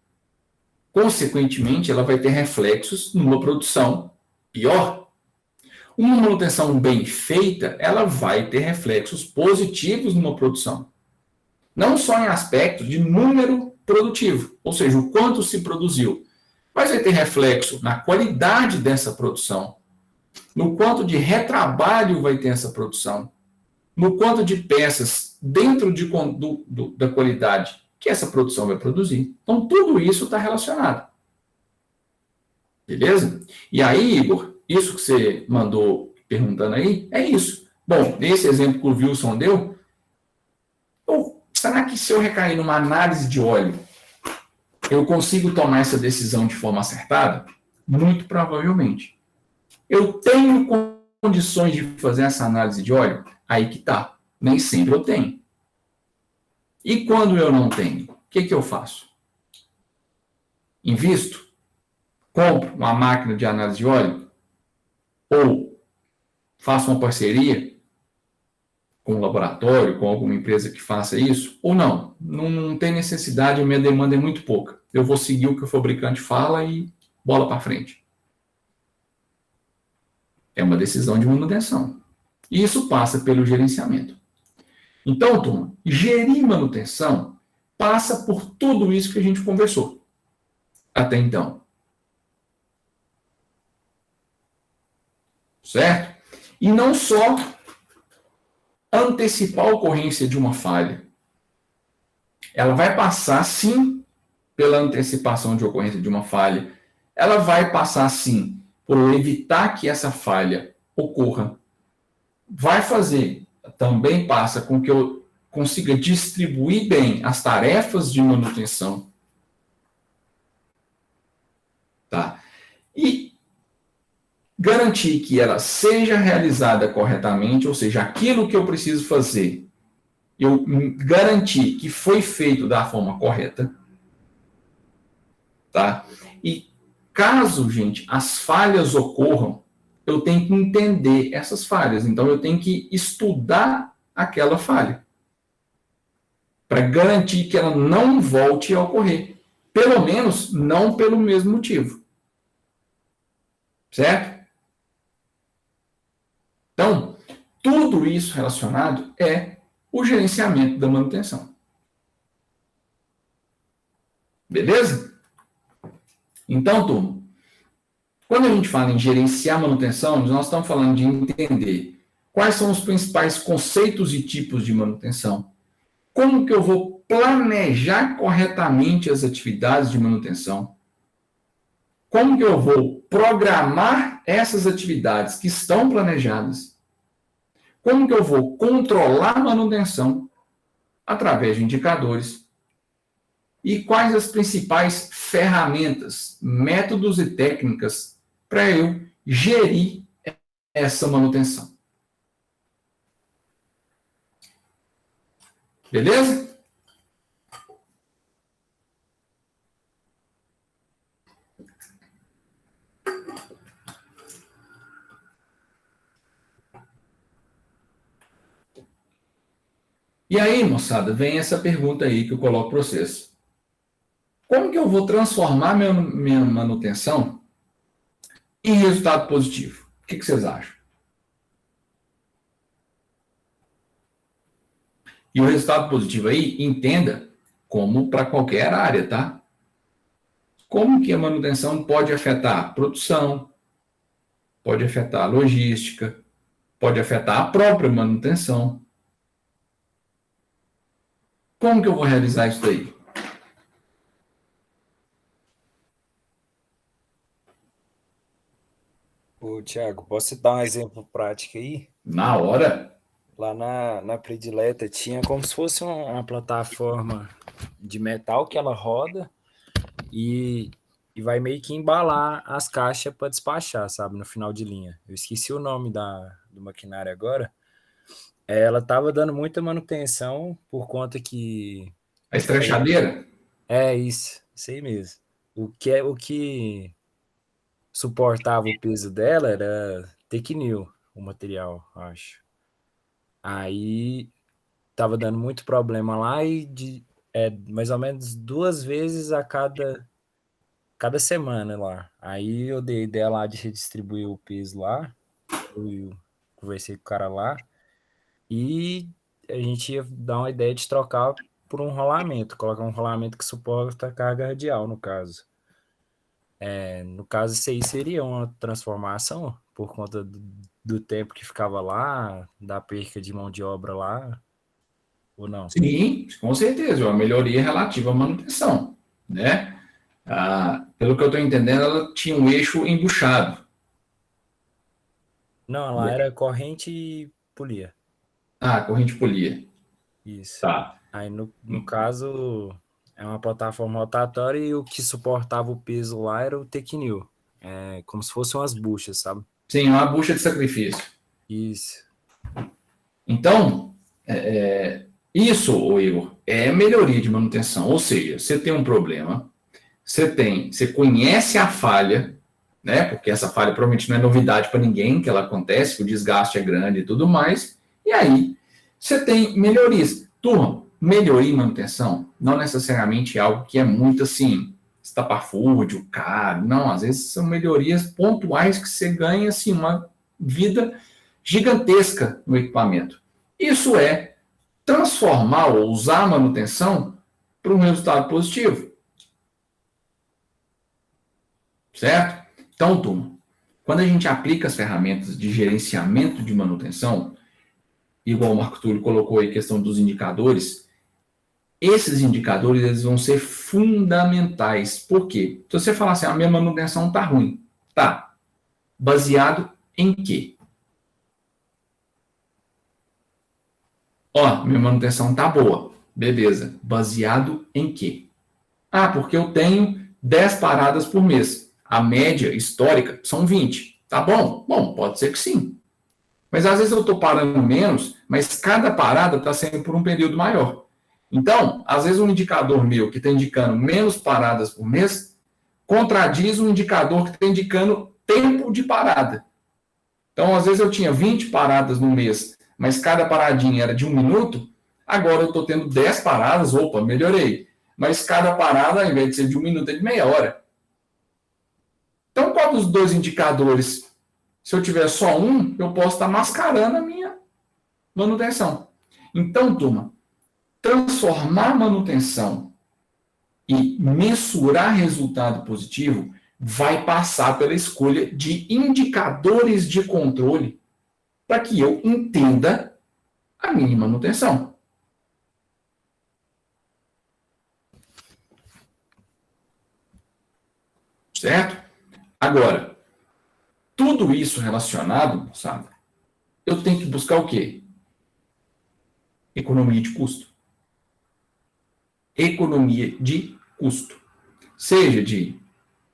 [SPEAKER 1] consequentemente, ela vai ter reflexos numa produção pior. Uma manutenção bem feita, ela vai ter reflexos positivos numa produção. Não só em aspectos de número produtivo, ou seja, o quanto se produziu, mas vai ter reflexo na qualidade dessa produção, no quanto de retrabalho vai ter essa produção, no quanto de peças dentro da qualidade que essa produção vai produzir. Então, tudo isso está relacionado. Beleza? E aí, Igor, isso que você mandou perguntando aí, é isso. Bom, nesse exemplo que o Wilson deu, será que se eu recair numa análise de óleo, eu consigo tomar essa decisão de forma acertada? Muito provavelmente. Eu tenho condições de fazer essa análise de óleo? Aí que tá. Nem sempre eu tenho. E quando eu não tenho, o que eu faço? Invisto? Compro uma máquina de análise de óleo? Ou faço uma parceria com um laboratório, com alguma empresa que faça isso? Ou não? Não tem necessidade, a minha demanda é muito pouca. Eu vou seguir o que o fabricante fala e bola para frente. É uma decisão de manutenção. E isso passa pelo gerenciamento. Então, turma, gerir manutenção passa por tudo isso que a gente conversou até então. Certo? E não só antecipar a ocorrência de uma falha. Ela vai passar, sim, pela antecipação de ocorrência de uma falha. Ela vai passar, sim, por evitar que essa falha ocorra. Vai fazer, também passa com que eu consiga distribuir bem as tarefas de manutenção. Tá? E garantir que ela seja realizada corretamente, ou seja, aquilo que eu preciso fazer, eu garantir que foi feito da forma correta. Tá? E caso, gente, as falhas ocorram, eu tenho que entender essas falhas. Então, eu tenho que estudar aquela falha para garantir que ela não volte a ocorrer. Pelo menos, não pelo mesmo motivo. Certo? Então, tudo isso relacionado é o gerenciamento da manutenção. Beleza? Então, turma, quando a gente fala em gerenciar manutenção, nós estamos falando de entender quais são os principais conceitos e tipos de manutenção, como que eu vou planejar corretamente as atividades de manutenção, como que eu vou programar essas atividades que estão planejadas, como que eu vou controlar a manutenção através de indicadores, e quais as principais ferramentas, métodos e técnicas para eu gerir essa manutenção. Beleza? E aí, moçada, vem essa pergunta aí que eu coloco para vocês. Como que eu vou transformar minha manutenção em resultado positivo? O que vocês acham? E o resultado positivo aí, entenda como para qualquer área, tá? Como que a manutenção pode afetar a produção, pode afetar a logística, pode afetar a própria manutenção. Como que eu vou realizar isso daí?
[SPEAKER 3] Ô, Thiago, posso dar um exemplo prático aí?
[SPEAKER 1] Na hora.
[SPEAKER 3] Lá na Predileta tinha como se fosse uma plataforma de metal que ela roda e vai meio que embalar as caixas para despachar, sabe, no final de linha. Eu esqueci o nome do maquinário agora. Ela estava dando muita manutenção por conta que...
[SPEAKER 1] A estrechadeira?
[SPEAKER 3] É isso. Isso aí mesmo. O que suportava o peso dela era Tecnil, o material, acho. Aí tava dando muito problema lá e mais ou menos 2 vezes a cada semana lá. Aí eu dei ideia lá de redistribuir o peso lá, eu conversei com o cara lá, e a gente ia dar uma ideia de trocar por um rolamento, colocar um rolamento que suporta a carga radial, no caso. No caso, isso aí seria uma transformação por conta do tempo que ficava lá, da perca de mão de obra lá, ou não?
[SPEAKER 1] Sim, com certeza, é uma melhoria relativa à manutenção, né? Pelo que eu estou entendendo, ela tinha um eixo embuchado.
[SPEAKER 3] Não, lá era corrente e polia.
[SPEAKER 1] Corrente polia.
[SPEAKER 3] Isso.
[SPEAKER 1] Tá.
[SPEAKER 3] Aí, no caso, é uma plataforma rotatória e o que suportava o peso lá era o Tecnil. É como se fossem umas buchas, sabe?
[SPEAKER 1] Sim, uma bucha de sacrifício.
[SPEAKER 3] Isso.
[SPEAKER 1] Então, isso, ô Igor, é melhoria de manutenção. Ou seja, você tem um problema, você conhece a falha, né? Porque essa falha provavelmente não é novidade para ninguém, que ela acontece, que o desgaste é grande e tudo mais. E aí, você tem melhorias. Turma, melhoria em manutenção não necessariamente é algo que é muito assim, estapafúrdio, caro. Não, às vezes são melhorias pontuais que você ganha assim, uma vida gigantesca no equipamento. Isso é transformar ou usar a manutenção para um resultado positivo. Certo? Então, turma, quando a gente aplica as ferramentas de gerenciamento de manutenção, igual o Marco Túlio colocou aí a questão dos indicadores, esses indicadores eles vão ser fundamentais. Por quê? Se você falar assim, a minha manutenção está ruim. Tá. Baseado em quê? Minha manutenção está boa. Beleza. Baseado em quê? Porque eu tenho 10 paradas por mês. A média histórica são 20. Tá bom? Bom, pode ser que sim. Mas às vezes eu estou parando menos, mas cada parada está sendo por um período maior. Então, às vezes um indicador meu que está indicando menos paradas por mês, contradiz um indicador que está indicando tempo de parada. Então, às vezes eu tinha 20 paradas no mês, mas cada paradinha era de 1 minuto, agora eu estou tendo 10 paradas, melhorei. Mas cada parada, ao invés de ser de 1 minuto, é de meia hora. Então, qual dos dois indicadores? Se eu tiver só um, eu posso estar mascarando a minha manutenção. Então, turma, transformar manutenção e mensurar resultado positivo vai passar pela escolha de indicadores de controle para que eu entenda a minha manutenção. Certo? Agora, tudo isso relacionado, sabe? Eu tenho que buscar o quê? Economia de custo. Economia de custo. Seja de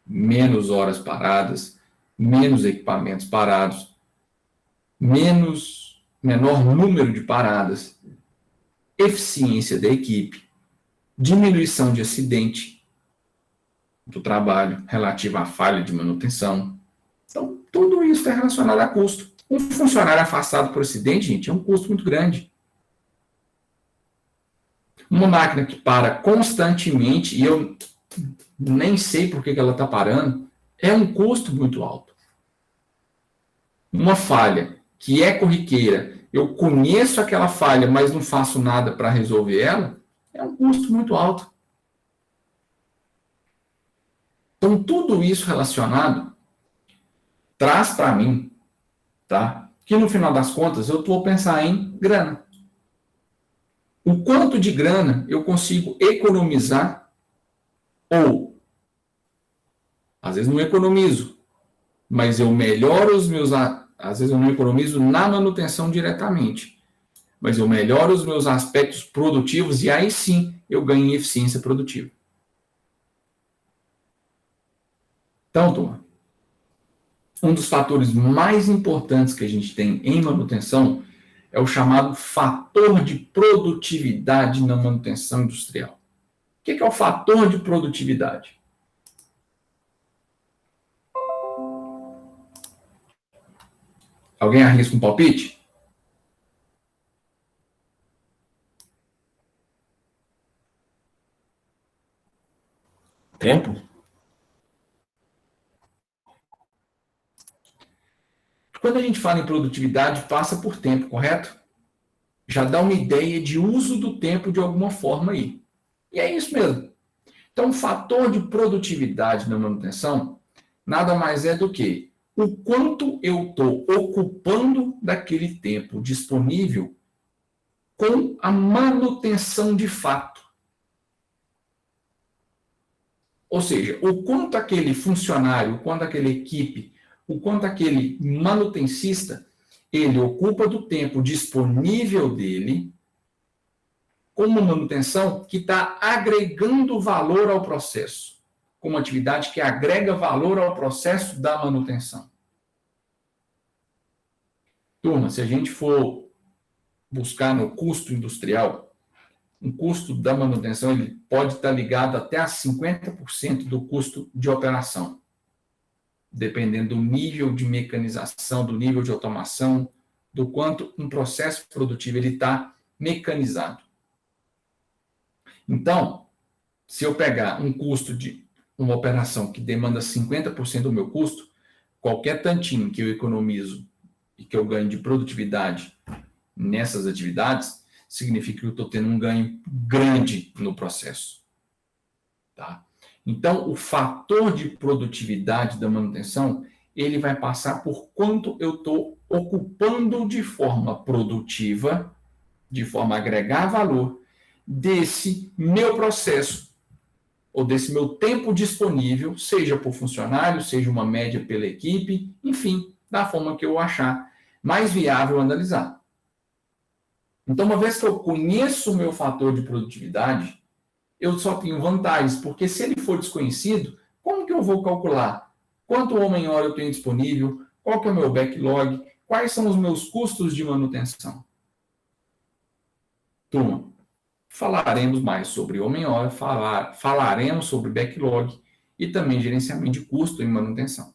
[SPEAKER 1] menos horas paradas, menos equipamentos parados, menor número de paradas, eficiência da equipe, diminuição de acidente do trabalho relativo à falha de manutenção. Então, tudo isso está relacionado a custo. Um funcionário afastado por acidente, gente, é um custo muito grande. Uma máquina que para constantemente, e eu nem sei por que ela está parando, é um custo muito alto. Uma falha que é corriqueira, eu conheço aquela falha, mas não faço nada para resolver ela, é um custo muito alto. Então, tudo isso relacionado traz para mim, tá? Que no final das contas eu vou pensar em grana. O quanto de grana eu consigo economizar ou, às vezes não economizo, mas eu melhoro os meus... Às vezes eu não economizo na manutenção diretamente, mas eu melhoro os meus aspectos produtivos e aí sim eu ganho em eficiência produtiva. Então, turma, um dos fatores mais importantes que a gente tem em manutenção é o chamado fator de produtividade na manutenção industrial. O que é o fator de produtividade? Alguém arrisca um palpite?
[SPEAKER 5] Tempo?
[SPEAKER 1] Quando a gente fala em produtividade, passa por tempo, correto? Já dá uma ideia de uso do tempo de alguma forma aí. E é isso mesmo. Então, o fator de produtividade na manutenção nada mais é do que o quanto eu estou ocupando daquele tempo disponível com a manutenção de fato. Ou seja, o quanto aquele funcionário, o quanto aquela equipe, o quanto aquele manutencista, ele ocupa do tempo disponível dele com uma manutenção que está agregando valor ao processo, com uma atividade que agrega valor ao processo da manutenção. Turma, se a gente for buscar no custo industrial, o custo da manutenção ele pode estar ligado até a 50% do custo de operação, dependendo do nível de mecanização, do nível de automação, do quanto um processo produtivo ele está mecanizado. Então, se eu pegar um custo de uma operação que demanda 50% do meu custo, qualquer tantinho que eu economizo e que eu ganho de produtividade nessas atividades, significa que eu estou tendo um ganho grande no processo. Tá? Então, o fator de produtividade da manutenção, ele vai passar por quanto eu estou ocupando de forma produtiva, de forma a agregar valor, desse meu processo, ou desse meu tempo disponível, seja por funcionário, seja uma média pela equipe, enfim, da forma que eu achar mais viável analisar. Então, uma vez que eu conheço o meu fator de produtividade, eu só tenho vantagens, porque se ele for desconhecido, como que eu vou calcular quanto homem-hora eu tenho disponível, qual que é o meu backlog, quais são os meus custos de manutenção? Turma, falaremos mais sobre homem-hora, falaremos sobre backlog e também gerenciamento de custo em manutenção.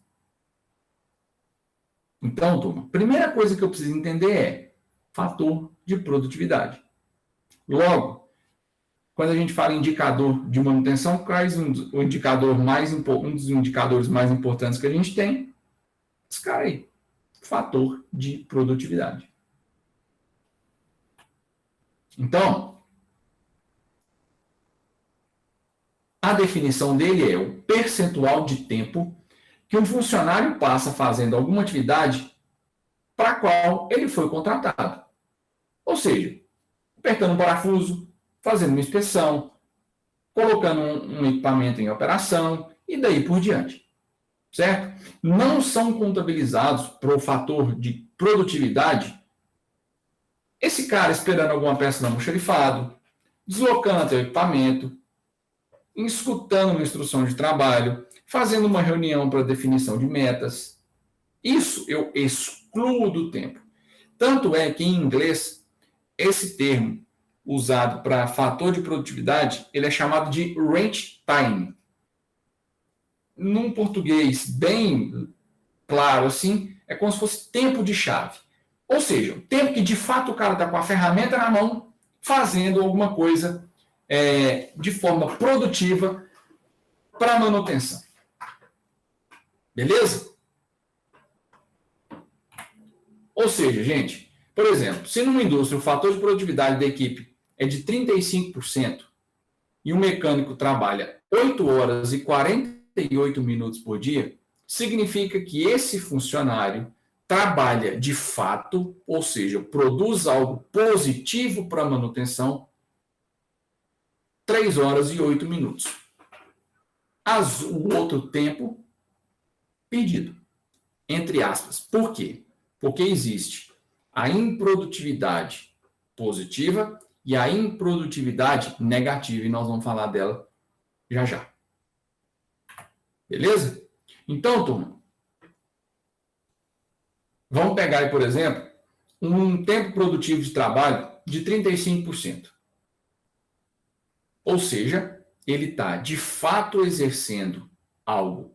[SPEAKER 1] Então, turma, primeira coisa que eu preciso entender é fator de produtividade. Logo, quando a gente fala em indicador de manutenção, quais um dos indicadores mais importantes que a gente tem? Esse cara aí, fator de produtividade. Então, a definição dele é o percentual de tempo que um funcionário passa fazendo alguma atividade para a qual ele foi contratado. Ou seja, apertando um parafuso, fazendo uma inspeção, colocando um equipamento em operação e daí por diante. Certo? Não são contabilizados para o fator de produtividade esse cara esperando alguma peça no almoxarifado, deslocando até o equipamento, escutando uma instrução de trabalho, fazendo uma reunião para definição de metas. Isso eu excluo do tempo. Tanto é que em inglês, esse termo usado para fator de produtividade, ele é chamado de range time. Num português bem claro assim, é como se fosse tempo de chave. Ou seja, o tempo que de fato o cara está com a ferramenta na mão, fazendo alguma coisa de forma produtiva para manutenção. Beleza? Ou seja, gente, por exemplo, se numa indústria o fator de produtividade da equipe é de 35% e o mecânico trabalha 8 horas e 48 minutos por dia, significa que esse funcionário trabalha de fato, ou seja, produz algo positivo para a manutenção, 3 horas e 8 minutos. O outro tempo perdido, entre aspas. Por quê? Porque existe a improdutividade positiva e a improdutividade negativa, e nós vamos falar dela já já. Beleza? Então, turma, vamos pegar aí, por exemplo, um tempo produtivo de trabalho de 35%. Ou seja, ele está, de fato, exercendo algo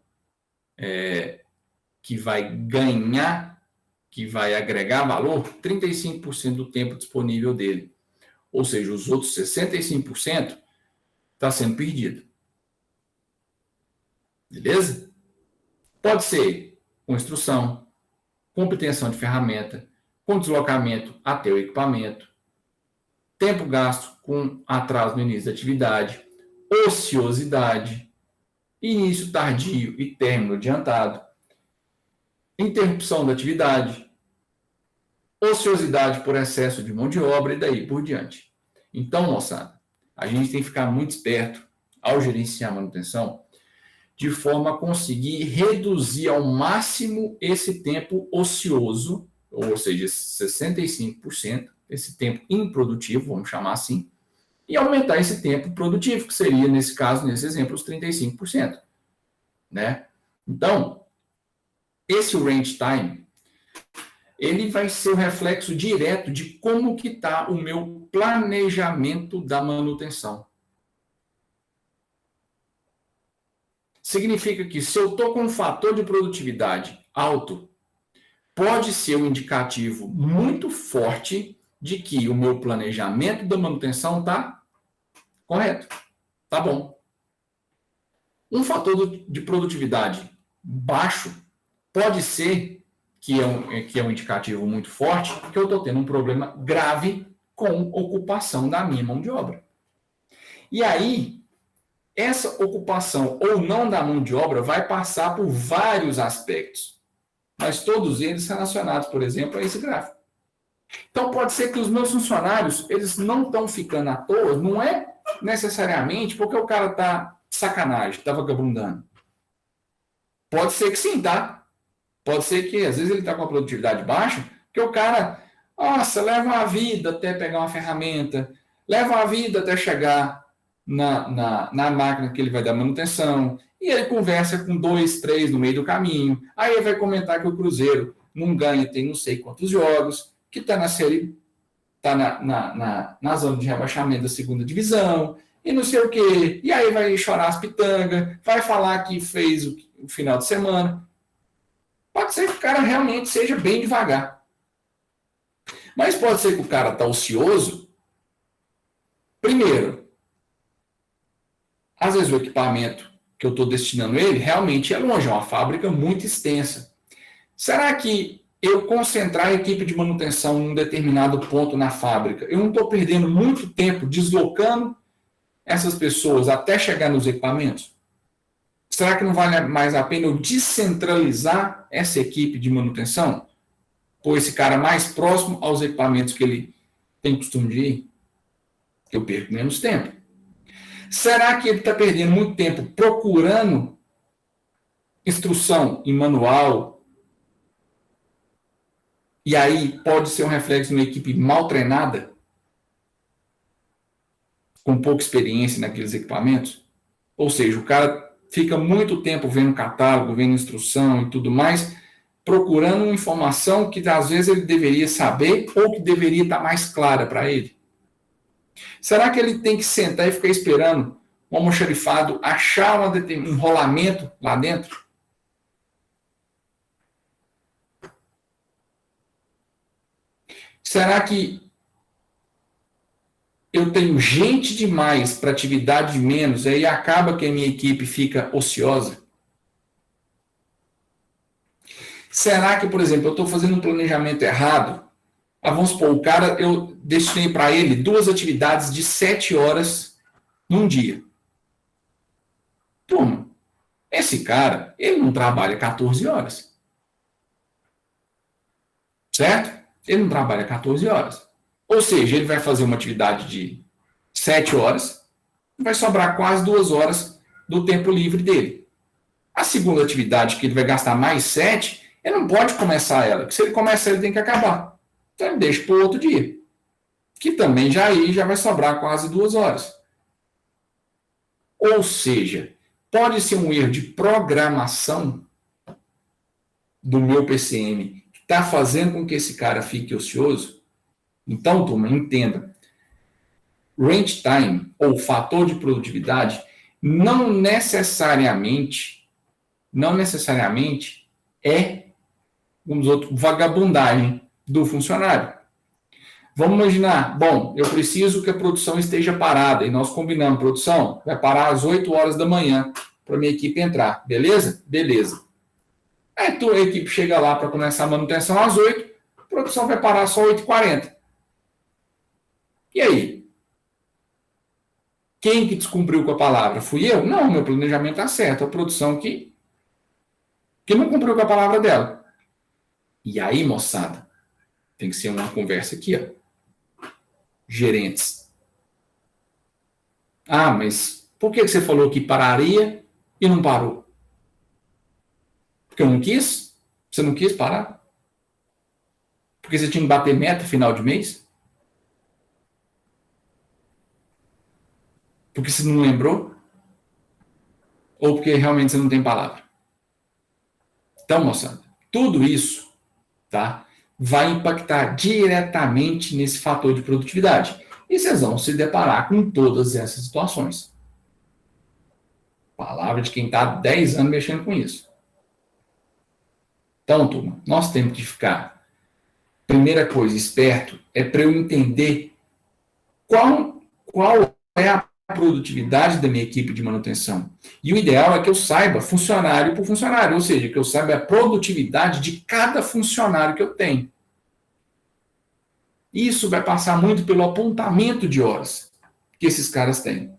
[SPEAKER 1] que vai ganhar, que vai agregar valor, 35% do tempo disponível dele. Ou seja, os outros 65% está sendo perdido. Beleza? Pode ser com instrução, com obtenção de ferramenta, com deslocamento até o equipamento, tempo gasto com atraso no início da atividade, ociosidade, início tardio e término adiantado, interrupção da atividade, ociosidade por excesso de mão de obra e daí por diante. Então, moçada, a gente tem que ficar muito esperto ao gerenciar a manutenção, de forma a conseguir reduzir ao máximo esse tempo ocioso, ou seja, 65%, esse tempo improdutivo, vamos chamar assim, e aumentar esse tempo produtivo, que seria, nesse caso, nesse exemplo, os 35%. Né? Então, esse range time, ele vai ser o reflexo direto de como que está o meu planejamento da manutenção. Significa que se eu estou com um fator de produtividade alto, pode ser um indicativo muito forte de que o meu planejamento da manutenção está correto, está bom. Um fator de produtividade baixo pode ser que é um indicativo muito forte que eu estou tendo um problema grave com ocupação da minha mão de obra. E aí, essa ocupação ou não da mão de obra vai passar por vários aspectos, mas todos eles relacionados, por exemplo, a esse gráfico. Então, pode ser que os meus funcionários, eles não estão ficando à toa, não é necessariamente porque o cara está de sacanagem, está vagabundando. Pode ser que sim, tá? Pode ser que, às vezes, ele está com a produtividade baixa, que o cara, nossa, leva a vida até pegar uma ferramenta, leva a vida até chegar na máquina que ele vai dar manutenção, e ele conversa com 2, 3 no meio do caminho, aí ele vai comentar que o Cruzeiro não ganha, tem não sei quantos jogos, que está na série, está na zona de rebaixamento da segunda divisão, e não sei o quê, e aí vai chorar as pitangas, vai falar que fez o final de semana. Pode ser que o cara realmente seja bem devagar. Mas pode ser que o cara está ocioso. Primeiro, às vezes o equipamento que eu estou destinando ele realmente é longe, é uma fábrica muito extensa. Será que eu concentrar a equipe de manutenção em um determinado ponto na fábrica, eu não estou perdendo muito tempo deslocando essas pessoas até chegar nos equipamentos? Será que não vale mais a pena eu descentralizar essa equipe de manutenção? Pôr esse cara mais próximo aos equipamentos que ele tem costume de ir? Eu perco menos tempo. Será que ele está perdendo muito tempo procurando instrução em manual? E aí pode ser um reflexo de uma equipe mal treinada? Com pouca experiência naqueles equipamentos? Ou seja, o cara fica muito tempo vendo catálogo, vendo instrução e tudo mais, procurando uma informação que às vezes ele deveria saber ou que deveria estar mais clara para ele. Será que ele tem que sentar e ficar esperando um almoxarifado achar um rolamento lá dentro? Será que eu tenho gente demais para atividade de menos, aí acaba que a minha equipe fica ociosa? Será que, por exemplo, eu estou fazendo um planejamento errado? Vamos supor, o cara, eu destinei para ele 2 atividades de 7 horas num dia. Turma, esse cara, ele não trabalha 14 horas. Certo? Ele não trabalha 14 horas. Ou seja, ele vai fazer uma atividade de 7 horas, vai sobrar quase 2 horas do tempo livre dele. A segunda atividade, que ele vai gastar mais 7, ele não pode começar ela, porque se ele começar, ele tem que acabar. Então ele deixa para o outro dia, que também já vai sobrar quase 2 horas. Ou seja, pode ser um erro de programação do meu PCM que está fazendo com que esse cara fique ocioso. Então, turma, entenda. Range time, ou fator de produtividade, não necessariamente é, vamos outro, vagabundagem do funcionário. Vamos imaginar, bom, eu preciso que a produção esteja parada, e nós combinamos, produção vai parar às 8 horas da manhã para minha equipe entrar, beleza? Beleza. Aí a equipe chega lá para começar a manutenção às 8, a produção vai parar só 8h40. E aí? Quem que descumpriu com a palavra? Fui eu? Não, meu planejamento está certo, a produção que não cumpriu com a palavra dela. E aí, moçada, tem que ser uma conversa aqui, ó. Gerentes. Ah, mas por que você falou que pararia e não parou? Porque eu não quis? Você não quis parar? Porque você tinha que bater meta final de mês? Porque você não lembrou? Ou porque realmente você não tem palavra? Então, moçada, tudo isso, tá, vai impactar diretamente nesse fator de produtividade. E vocês vão se deparar com todas essas situações. Palavra de quem está há 10 anos mexendo com isso. Então, turma, nós temos que ficar, primeira coisa, esperto, é para eu entender qual é a produtividade da minha equipe de manutenção. E o ideal é que eu saiba funcionário por funcionário, ou seja, que eu saiba a produtividade de cada funcionário que eu tenho. Isso vai passar muito pelo apontamento de horas que esses caras têm.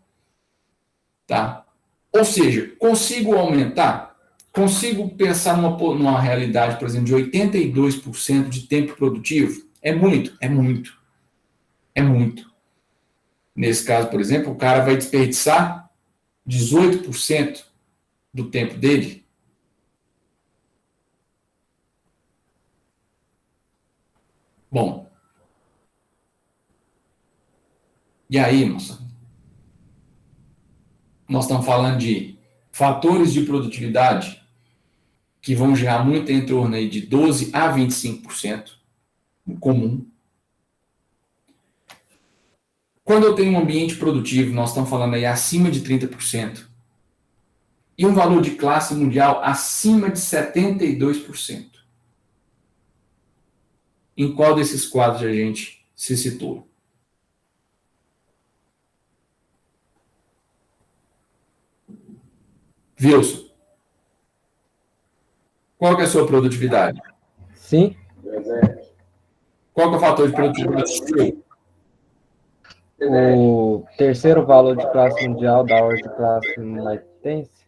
[SPEAKER 1] Tá? Ou seja, consigo aumentar, consigo pensar numa realidade, por exemplo, de 82% de tempo produtivo? É muito, é muito. É muito. Nesse caso, por exemplo, o cara vai desperdiçar 18% do tempo dele. Bom. E aí, moça? Nós estamos falando de fatores de produtividade que vão gerar muito em torno aí de 12% a 25%, comum. Quando eu tenho um ambiente produtivo, nós estamos falando aí acima de 30%. E um valor de classe mundial acima de 72%. Em qual desses quadros a gente se situa? Wilson, qual que é a sua produtividade?
[SPEAKER 2] Sim.
[SPEAKER 1] Qual que é o fator de produtividade?
[SPEAKER 2] O terceiro valor de classe mundial da ordem de classe maitense.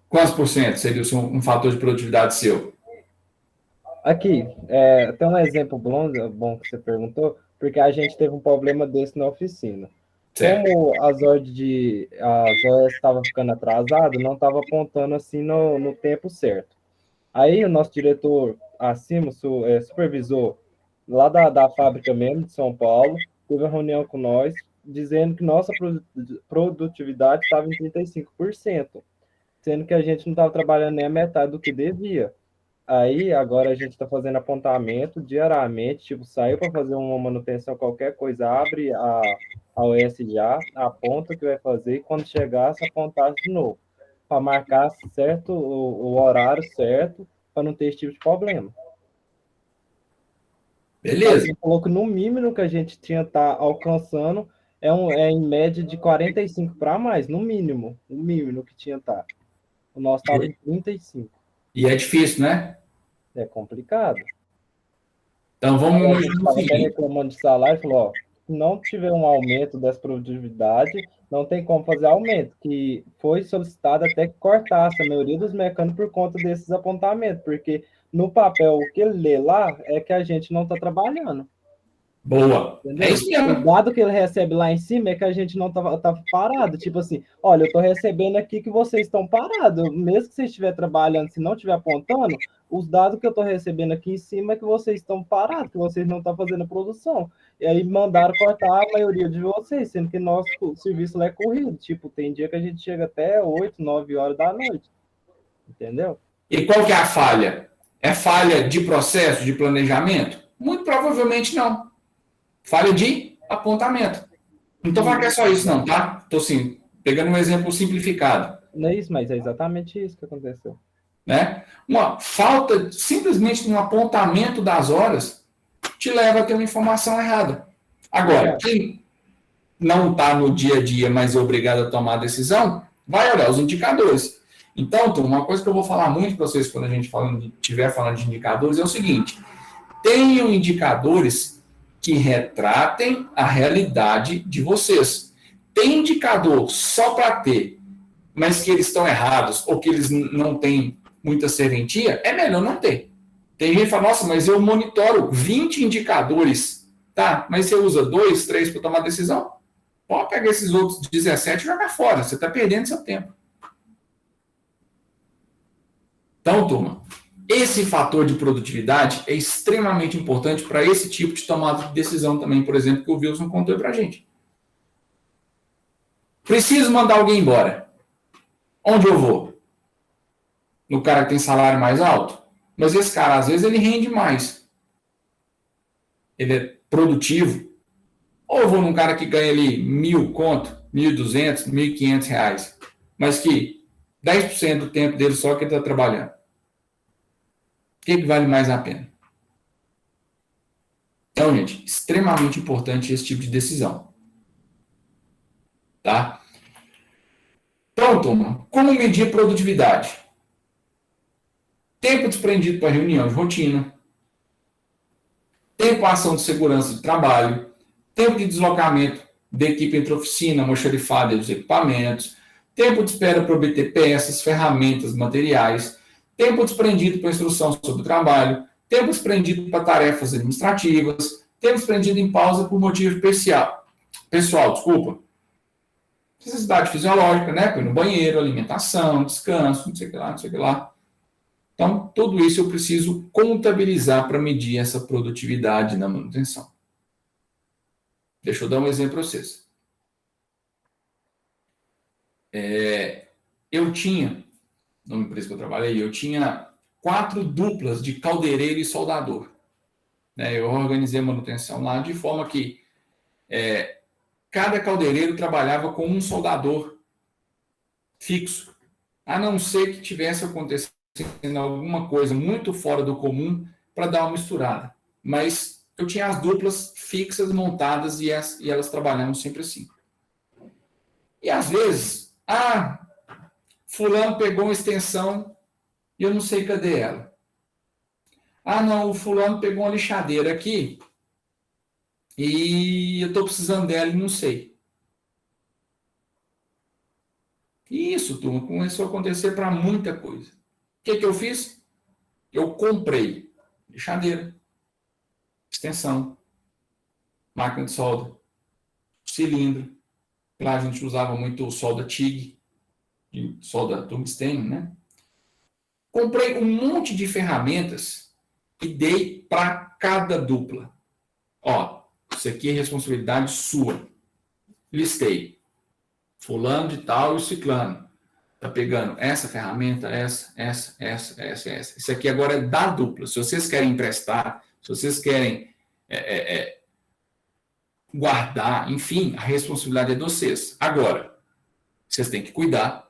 [SPEAKER 1] Quantos por cento seria um fator de produtividade seu?
[SPEAKER 2] Aqui, tem um exemplo bom que você perguntou, porque a gente teve um problema desse na oficina.
[SPEAKER 1] Certo.
[SPEAKER 2] Como as horas estavam ficando atrasadas, não estava apontando assim no tempo certo. Aí o nosso diretor acima, supervisor, lá da fábrica mesmo, de São Paulo, teve uma reunião com nós, dizendo que nossa produtividade estava em 35%, sendo que a gente não estava trabalhando nem a metade do que devia. Aí, agora a gente está fazendo apontamento diariamente, tipo, saiu para fazer uma manutenção, qualquer coisa, abre a OS já, aponta o que vai fazer, e quando chegar, se apontar de novo, para marcar certo o horário certo, para não ter esse tipo de problema.
[SPEAKER 1] Beleza.
[SPEAKER 2] Ele falou que no mínimo que a gente tinha tá alcançando é em média de 45 para mais, no mínimo, o mínimo que tinha tá. O nosso estava em 35.
[SPEAKER 1] E é difícil, né?
[SPEAKER 2] É complicado.
[SPEAKER 1] Então vamos
[SPEAKER 2] A gente
[SPEAKER 1] imaginar o
[SPEAKER 2] estava até
[SPEAKER 1] seguinte.
[SPEAKER 2] reclamando de salário, falou, ó, se não tiver um aumento dessa produtividade, não tem como fazer aumento, que foi solicitado até que cortasse a maioria dos mecânicos por conta desses apontamentos, porque no papel, o que ele lê lá é que a gente não está trabalhando.
[SPEAKER 1] Boa.
[SPEAKER 2] Entendeu?
[SPEAKER 1] É isso mesmo.
[SPEAKER 2] O dado que ele recebe lá em cima é que a gente não tá parado. Tipo assim, olha, eu estou recebendo aqui que vocês estão parados. Mesmo que você estiver trabalhando, se não estiver apontando, os dados que eu estou recebendo aqui em cima é que vocês estão parados, que vocês não estão fazendo produção. E aí mandaram cortar a maioria de vocês, sendo que nosso serviço lá é corrido. Tipo, tem dia que a gente chega até 8, 9 horas da noite. Entendeu?
[SPEAKER 1] E qual que é a falha? É falha de processo, de planejamento? Muito provavelmente não. Falha de apontamento. Não estou falando que é só isso, não, tá? Estou, assim, pegando um exemplo simplificado.
[SPEAKER 2] Não é isso, mas é exatamente isso que aconteceu.
[SPEAKER 1] Né? Uma falta simplesmente de um apontamento das horas te leva a ter uma informação errada. Agora, quem não está no dia a dia, mas é obrigado a tomar a decisão, vai olhar os indicadores. Então, uma coisa que eu vou falar muito para vocês quando a gente estiver falando de indicadores é o seguinte: tenham indicadores que retratem a realidade de vocês. Tem indicador só para ter, mas que eles estão errados ou que eles não têm muita serventia, é melhor não ter. Tem gente que fala, nossa, mas eu monitoro 20 indicadores, tá? Mas você usa 2, 3 para tomar decisão? Pode pegar esses outros 17 e jogar fora, você está perdendo seu tempo. Então, turma, esse fator de produtividade é extremamente importante para esse tipo de tomada de decisão também, por exemplo, que o Wilson contou para a gente. Preciso mandar alguém embora. Onde eu vou? No cara que tem salário mais alto? Mas esse cara, às vezes, ele rende mais. Ele é produtivo. Ou eu vou num cara que ganha ali 1.000 conto, 1.200, 1.500 reais, mas que 10% do tempo dele só que ele está trabalhando. O que vale mais a pena? Então, gente, extremamente importante esse tipo de decisão. Tá? Então, turma, como medir produtividade? Tempo desprendido para reunião de rotina, tempo ação de segurança de trabalho, tempo de deslocamento da equipe entre oficina, almoxarifada e os equipamentos, tempo de espera para obter peças, ferramentas, materiais, tempo desprendido para instrução sobre o trabalho, tempo desprendido para tarefas administrativas, tempo desprendido em pausa por motivo pessoal, necessidade fisiológica, né? Ir no banheiro, alimentação, descanso, não sei o que lá, não sei o que lá. Então, tudo isso eu preciso contabilizar para medir essa produtividade na manutenção. Deixa eu dar um exemplo para vocês. Eu tinha, numa empresa que eu trabalhei, eu tinha 4 duplas de caldeireiro e soldador. Eu organizei a manutenção lá de forma que cada caldeireiro trabalhava com um soldador fixo, a não ser que tivesse acontecendo alguma coisa muito fora do comum para dar uma misturada. Mas eu tinha as duplas fixas montadas e elas trabalhavam sempre assim. E às vezes, fulano pegou uma extensão e eu não sei cadê ela. Não, o fulano pegou uma lixadeira aqui e eu estou precisando dela e não sei. E isso, turma, começou a acontecer para muita coisa. O que eu fiz? Eu comprei lixadeira, extensão, máquina de solda, cilindro. Lá a gente usava muito solda TIG, solda tungstênio, né? Comprei um monte de ferramentas e dei para cada dupla. Isso aqui é responsabilidade sua. Listei. Fulano de tal e o ciclano. Está pegando essa ferramenta, essa. Isso aqui agora é da dupla. Se vocês querem emprestar, se vocês querem guardar, enfim, a responsabilidade é de vocês. Agora, vocês têm que cuidar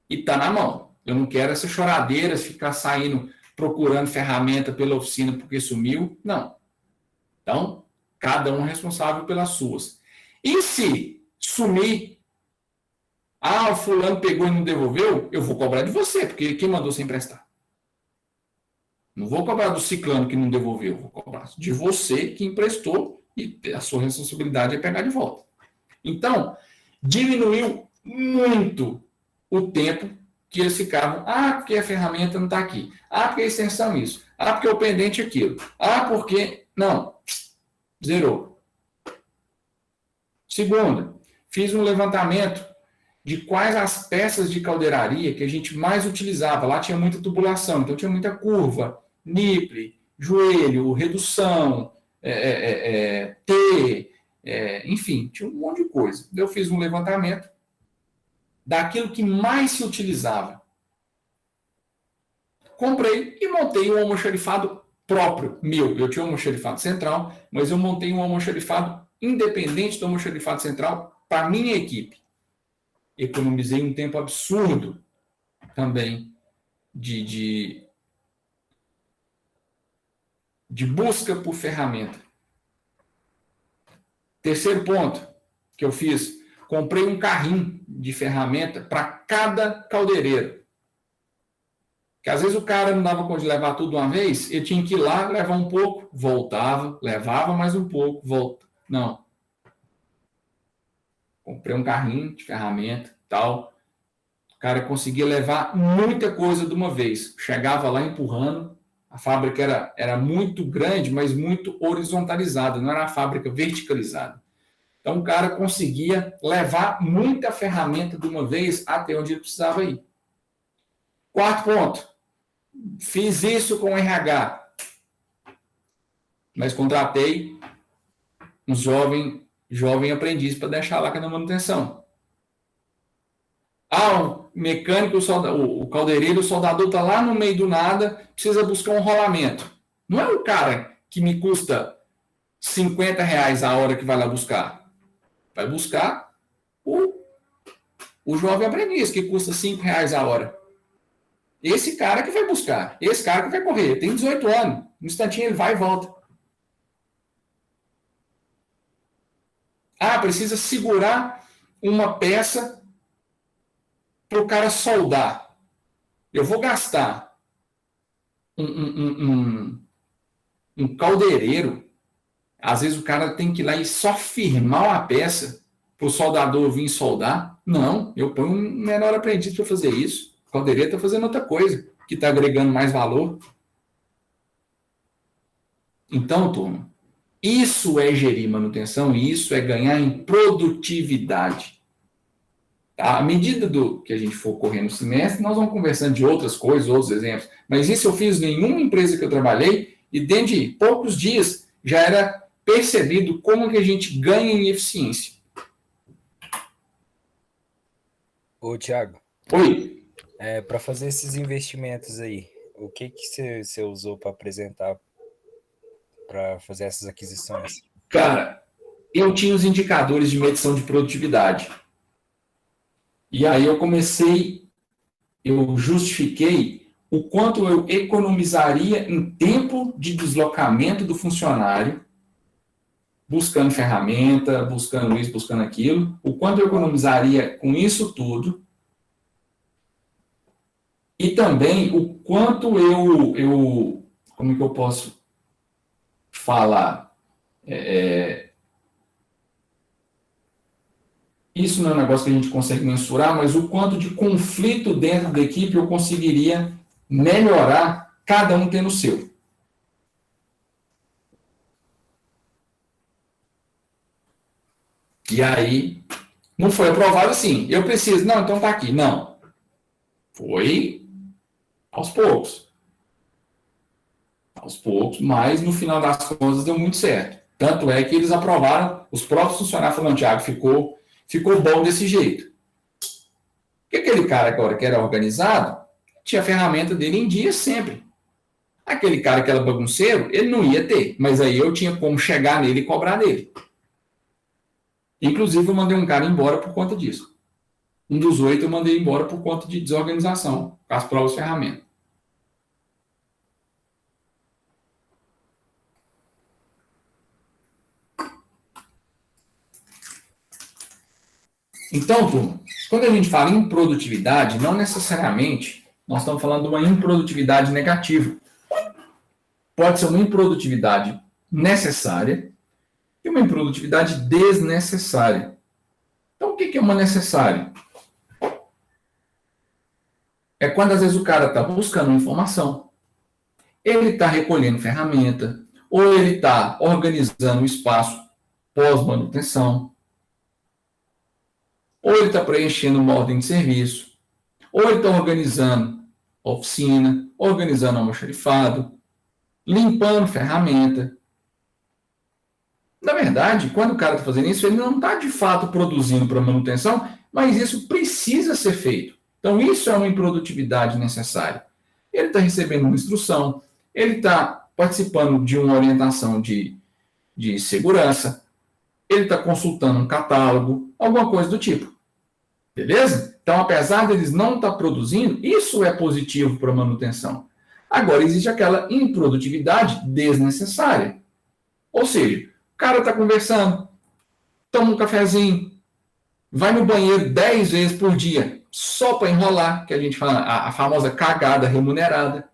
[SPEAKER 1] e tá na mão. Eu não quero essa choradeira, ficar saindo, procurando ferramenta pela oficina porque sumiu. Não. Então, cada um é responsável pelas suas. E se sumir, o fulano pegou e não devolveu, eu vou cobrar de você, porque quem mandou você emprestar? Não vou cobrar do ciclano que não devolveu, vou cobrar de você que emprestou e a sua responsabilidade é pegar de volta. Então, diminuiu muito o tempo que eles ficavam, porque a ferramenta não está aqui, porque a extensão isso, porque o pendente aquilo, porque... Não, zerou. Segunda, fiz um levantamento de quais as peças de caldeiraria que a gente mais utilizava. Lá tinha muita tubulação, então tinha muita curva, niple, joelho, redução, T, enfim, tinha um monte de coisa. Eu fiz um levantamento daquilo que mais se utilizava. Comprei e montei um almoxarifado próprio, meu. Eu tinha um almoxarifado central, mas eu montei um almoxarifado independente do almoxarifado central para a minha equipe. Economizei um tempo absurdo também de busca por ferramenta. Terceiro ponto que eu fiz, comprei um carrinho de ferramenta para cada caldeireiro. Que às vezes o cara não dava conta de levar tudo de uma vez, ele tinha que ir lá, levar um pouco, voltava, levava mais um pouco, volta. Não. Comprei um carrinho de ferramenta, tal. O cara conseguia levar muita coisa de uma vez. Chegava lá empurrando. A fábrica era muito grande, mas muito horizontalizada. Não era uma fábrica verticalizada. Então, o cara conseguia levar muita ferramenta de uma vez até onde ele precisava ir. Quarto ponto. Fiz isso com o RH. Mas contratei um jovem aprendiz para deixar lá na manutenção. O mecânico, o caldeireiro, o soldador está lá no meio do nada, precisa buscar um rolamento. Não é o cara que me custa R$50 a hora que vai lá buscar. Vai buscar o jovem aprendiz, que custa R$5 a hora. Esse cara que vai buscar, esse cara que vai correr. Tem 18 anos, no instantinho ele vai e volta. Precisa segurar uma peça para o cara soldar. Eu vou gastar um caldeireiro. Às vezes o cara tem que ir lá e só firmar uma peça para o soldador vir soldar. Não, eu ponho um menor aprendiz para fazer isso. O caldeireiro está fazendo outra coisa, que está agregando mais valor. Então, turma, isso é gerir manutenção e isso é ganhar em produtividade. À medida que a gente for correndo no semestre, nós vamos conversando de outras coisas, outros exemplos. Mas isso eu fiz em nenhuma empresa que eu trabalhei e dentro de poucos dias já era percebido como que a gente ganha em eficiência.
[SPEAKER 3] Ô, Thiago.
[SPEAKER 1] Oi.
[SPEAKER 3] Para fazer esses investimentos aí, o que você usou para apresentar para fazer essas aquisições?
[SPEAKER 1] Cara, eu tinha os indicadores de medição de produtividade. E aí eu justifiquei o quanto eu economizaria em tempo de deslocamento do funcionário, buscando ferramenta, buscando isso, buscando aquilo, o quanto eu economizaria com isso tudo, e também o quanto eu como é que eu posso falar? Isso não é um negócio que a gente consegue mensurar, mas o quanto de conflito dentro da equipe eu conseguiria melhorar, cada um tendo o seu. E aí, não foi aprovado assim. Eu preciso, não, então tá aqui. Não. Foi aos poucos. Aos poucos, mas no final das contas deu muito certo. Tanto é que eles aprovaram, os próprios funcionários falaram, Thiago, ficou bom desse jeito. Porque aquele cara agora que era organizado, tinha a ferramenta dele em dia sempre. Aquele cara que era bagunceiro, ele não ia ter, mas aí eu tinha como chegar nele e cobrar dele. Inclusive, eu mandei um cara embora por conta disso. Um dos 8 eu mandei embora por conta de desorganização, com as próprias ferramentas. Então, turma, quando a gente fala em produtividade, não necessariamente nós estamos falando de uma improdutividade negativa. Pode ser uma improdutividade necessária e uma improdutividade desnecessária. Então, o que é uma necessária? É quando, às vezes, o cara está buscando uma informação, ele está recolhendo ferramenta, ou ele está organizando o espaço pós-manutenção, ou ele está preenchendo uma ordem de serviço, ou ele está organizando a oficina, organizando almoxarifado, limpando ferramenta. Na verdade, quando o cara está fazendo isso, ele não está de fato produzindo para manutenção, mas isso precisa ser feito. Então, isso é uma improdutividade necessária. Ele está recebendo uma instrução, ele está participando de uma orientação de segurança, ele está consultando um catálogo, alguma coisa do tipo. Beleza? Então, apesar deles não estar produzindo, isso é positivo para a manutenção. Agora, existe aquela improdutividade desnecessária. Ou seja, o cara está conversando, toma um cafezinho, vai no banheiro 10 vezes por dia, só para enrolar, que a gente fala, a famosa cagada remunerada.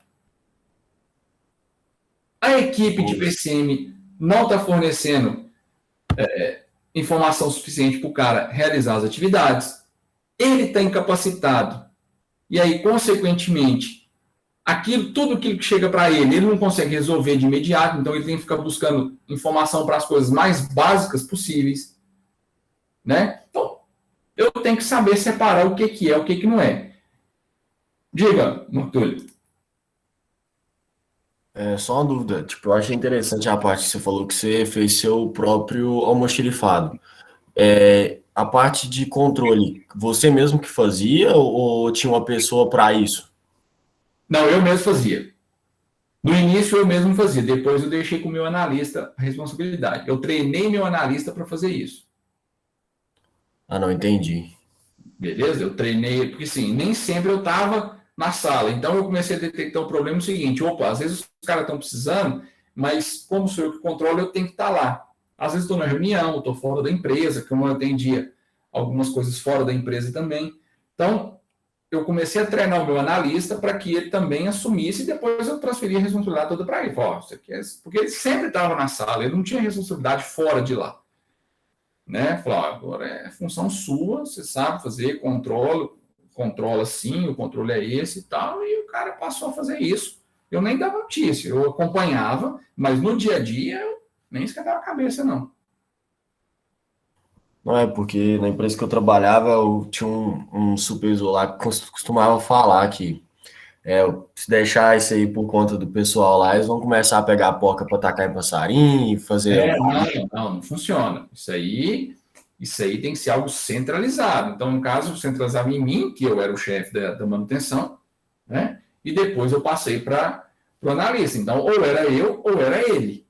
[SPEAKER 1] A equipe de PCM não está fornecendo informação suficiente para o cara realizar as atividades. Ele está incapacitado. E aí, consequentemente, tudo aquilo que chega para ele não consegue resolver de imediato, então ele tem que ficar buscando informação para as coisas mais básicas possíveis. Né? Então, eu tenho que saber separar o que é, o que não é. Diga, Martúlio.
[SPEAKER 5] Só uma dúvida. Tipo, eu achei interessante a parte que você falou que você fez seu próprio almoxarifado. A parte de controle, você mesmo que fazia ou tinha uma pessoa para isso?
[SPEAKER 1] Não, eu mesmo fazia. No início eu mesmo fazia, depois eu deixei com o meu analista a responsabilidade. Eu treinei meu analista para fazer isso.
[SPEAKER 5] Ah, não, entendi.
[SPEAKER 1] Beleza? Eu treinei, porque sim, nem sempre eu estava na sala. Então eu comecei a detectar o problema seguinte: opa, às vezes os caras estão precisando, mas como sou eu que controlo, eu tenho que estar lá. Às vezes estou na reunião, estou fora da empresa, como eu atendia algumas coisas fora da empresa também. Então, eu comecei a treinar o meu analista para que ele também assumisse e depois eu transferi a responsabilidade toda para ele. Porque ele sempre estava na sala, ele não tinha responsabilidade fora de lá. Né? Falou, agora é função sua, você sabe fazer, controla sim, o controle é esse e tal, e o cara passou a fazer isso. Eu nem dava notícia, eu acompanhava, mas no dia a dia eu nem esquentava a cabeça, não.
[SPEAKER 5] Não é porque na empresa que eu trabalhava, eu tinha um supervisor lá que costumava falar que se deixar isso aí por conta do pessoal lá, eles vão começar a pegar a porca para atacar em passarinho e fazer.
[SPEAKER 1] Não funciona. Isso aí tem que ser algo centralizado. Então, no caso, centralizava em mim, que eu era o chefe da manutenção, né? E depois eu passei para o analista. Então, ou era eu ou era ele.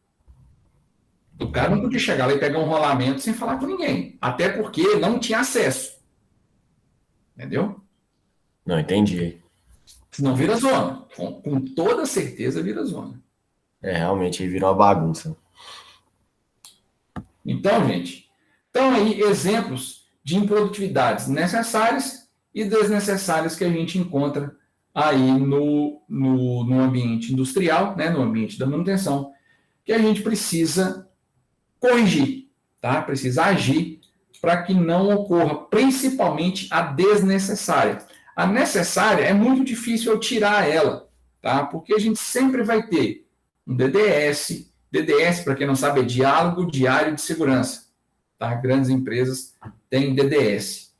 [SPEAKER 1] O cara não podia chegar lá e pegar um rolamento sem falar com ninguém. Até porque não tinha acesso. Entendeu?
[SPEAKER 5] Não, entendi.
[SPEAKER 1] Senão vira zona. Com toda certeza vira zona.
[SPEAKER 5] Realmente aí virou uma bagunça.
[SPEAKER 1] Então, gente, aí exemplos de improdutividades necessárias e desnecessárias que a gente encontra aí no ambiente industrial, né, no ambiente da manutenção, que a gente precisa corrigir, tá? Precisa agir para que não ocorra, principalmente a desnecessária. A necessária é muito difícil eu tirar ela, tá? Porque a gente sempre vai ter um DDS. DDS, para quem não sabe, é Diálogo Diário de Segurança. Tá? Grandes empresas têm DDS.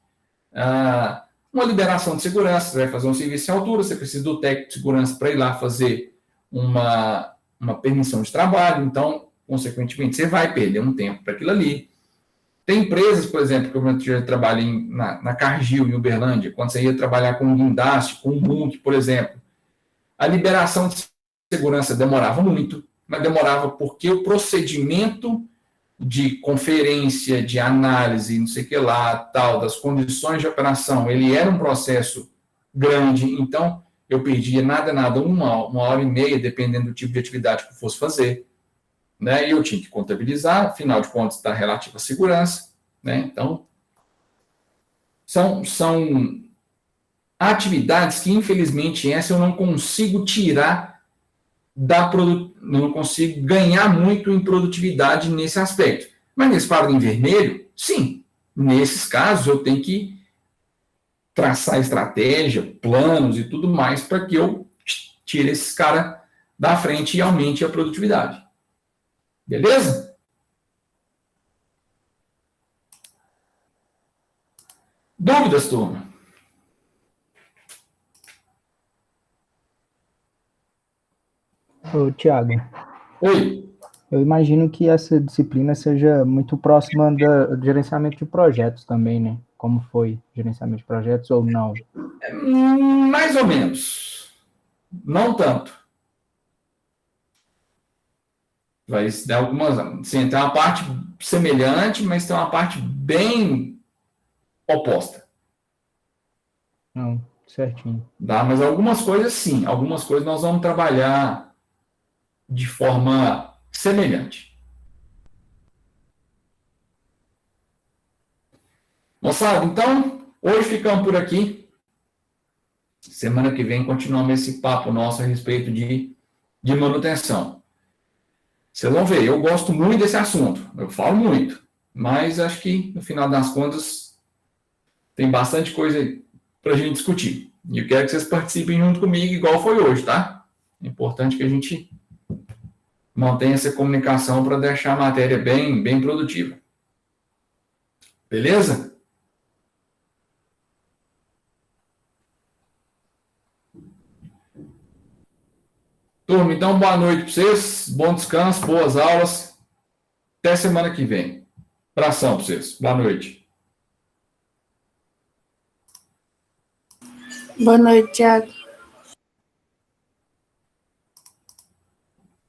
[SPEAKER 1] Uma liberação de segurança, você vai fazer um serviço em altura, você precisa do técnico de segurança para ir lá fazer uma permissão de trabalho, então, consequentemente, você vai perder um tempo para aquilo ali. Tem empresas, por exemplo, que eu já trabalhei na Cargill, em Uberlândia, quando você ia trabalhar com um guindaste, com um Munk, por exemplo, a liberação de segurança demorava muito, mas demorava porque o procedimento de conferência, de análise, não sei o que lá, tal, das condições de operação, ele era um processo grande, então eu perdia nada, uma hora e meia, dependendo do tipo de atividade que eu fosse fazer. Né? E eu tinha que contabilizar, afinal de contas, está relativo à segurança. Né? Então, são atividades que, infelizmente, essa eu não consigo tirar não consigo ganhar muito em produtividade nesse aspecto. Mas nesse quadro em vermelho, sim. Nesses casos, eu tenho que traçar estratégia, planos e tudo mais para que eu tire esses caras da frente e aumente a produtividade. Beleza? Dúvidas, turma?
[SPEAKER 7] Ô, Tiago,
[SPEAKER 1] Oi.
[SPEAKER 7] eu imagino que essa disciplina seja muito próxima do gerenciamento de projetos também, né? Como foi gerenciamento de projetos ou não?
[SPEAKER 1] Mais ou menos. Não tanto. Vai dar algumas. Sim, tem uma parte semelhante, mas tem uma parte bem oposta.
[SPEAKER 7] Não, certinho.
[SPEAKER 1] Tá? Mas algumas coisas sim, algumas coisas nós vamos trabalhar de forma semelhante. Moçada, então, hoje ficamos por aqui. Semana que vem continuamos esse papo nosso a respeito de manutenção. Vocês vão ver, eu gosto muito desse assunto, eu falo muito, mas acho que no final das contas tem bastante coisa para a gente discutir. E eu quero que vocês participem junto comigo, igual foi hoje, tá? É importante que a gente mantenha essa comunicação para deixar a matéria bem produtiva. Beleza? Turma, então boa noite para vocês, bom descanso, boas aulas. Até semana que vem. Abração para vocês. Boa noite.
[SPEAKER 6] Boa noite, Thiago.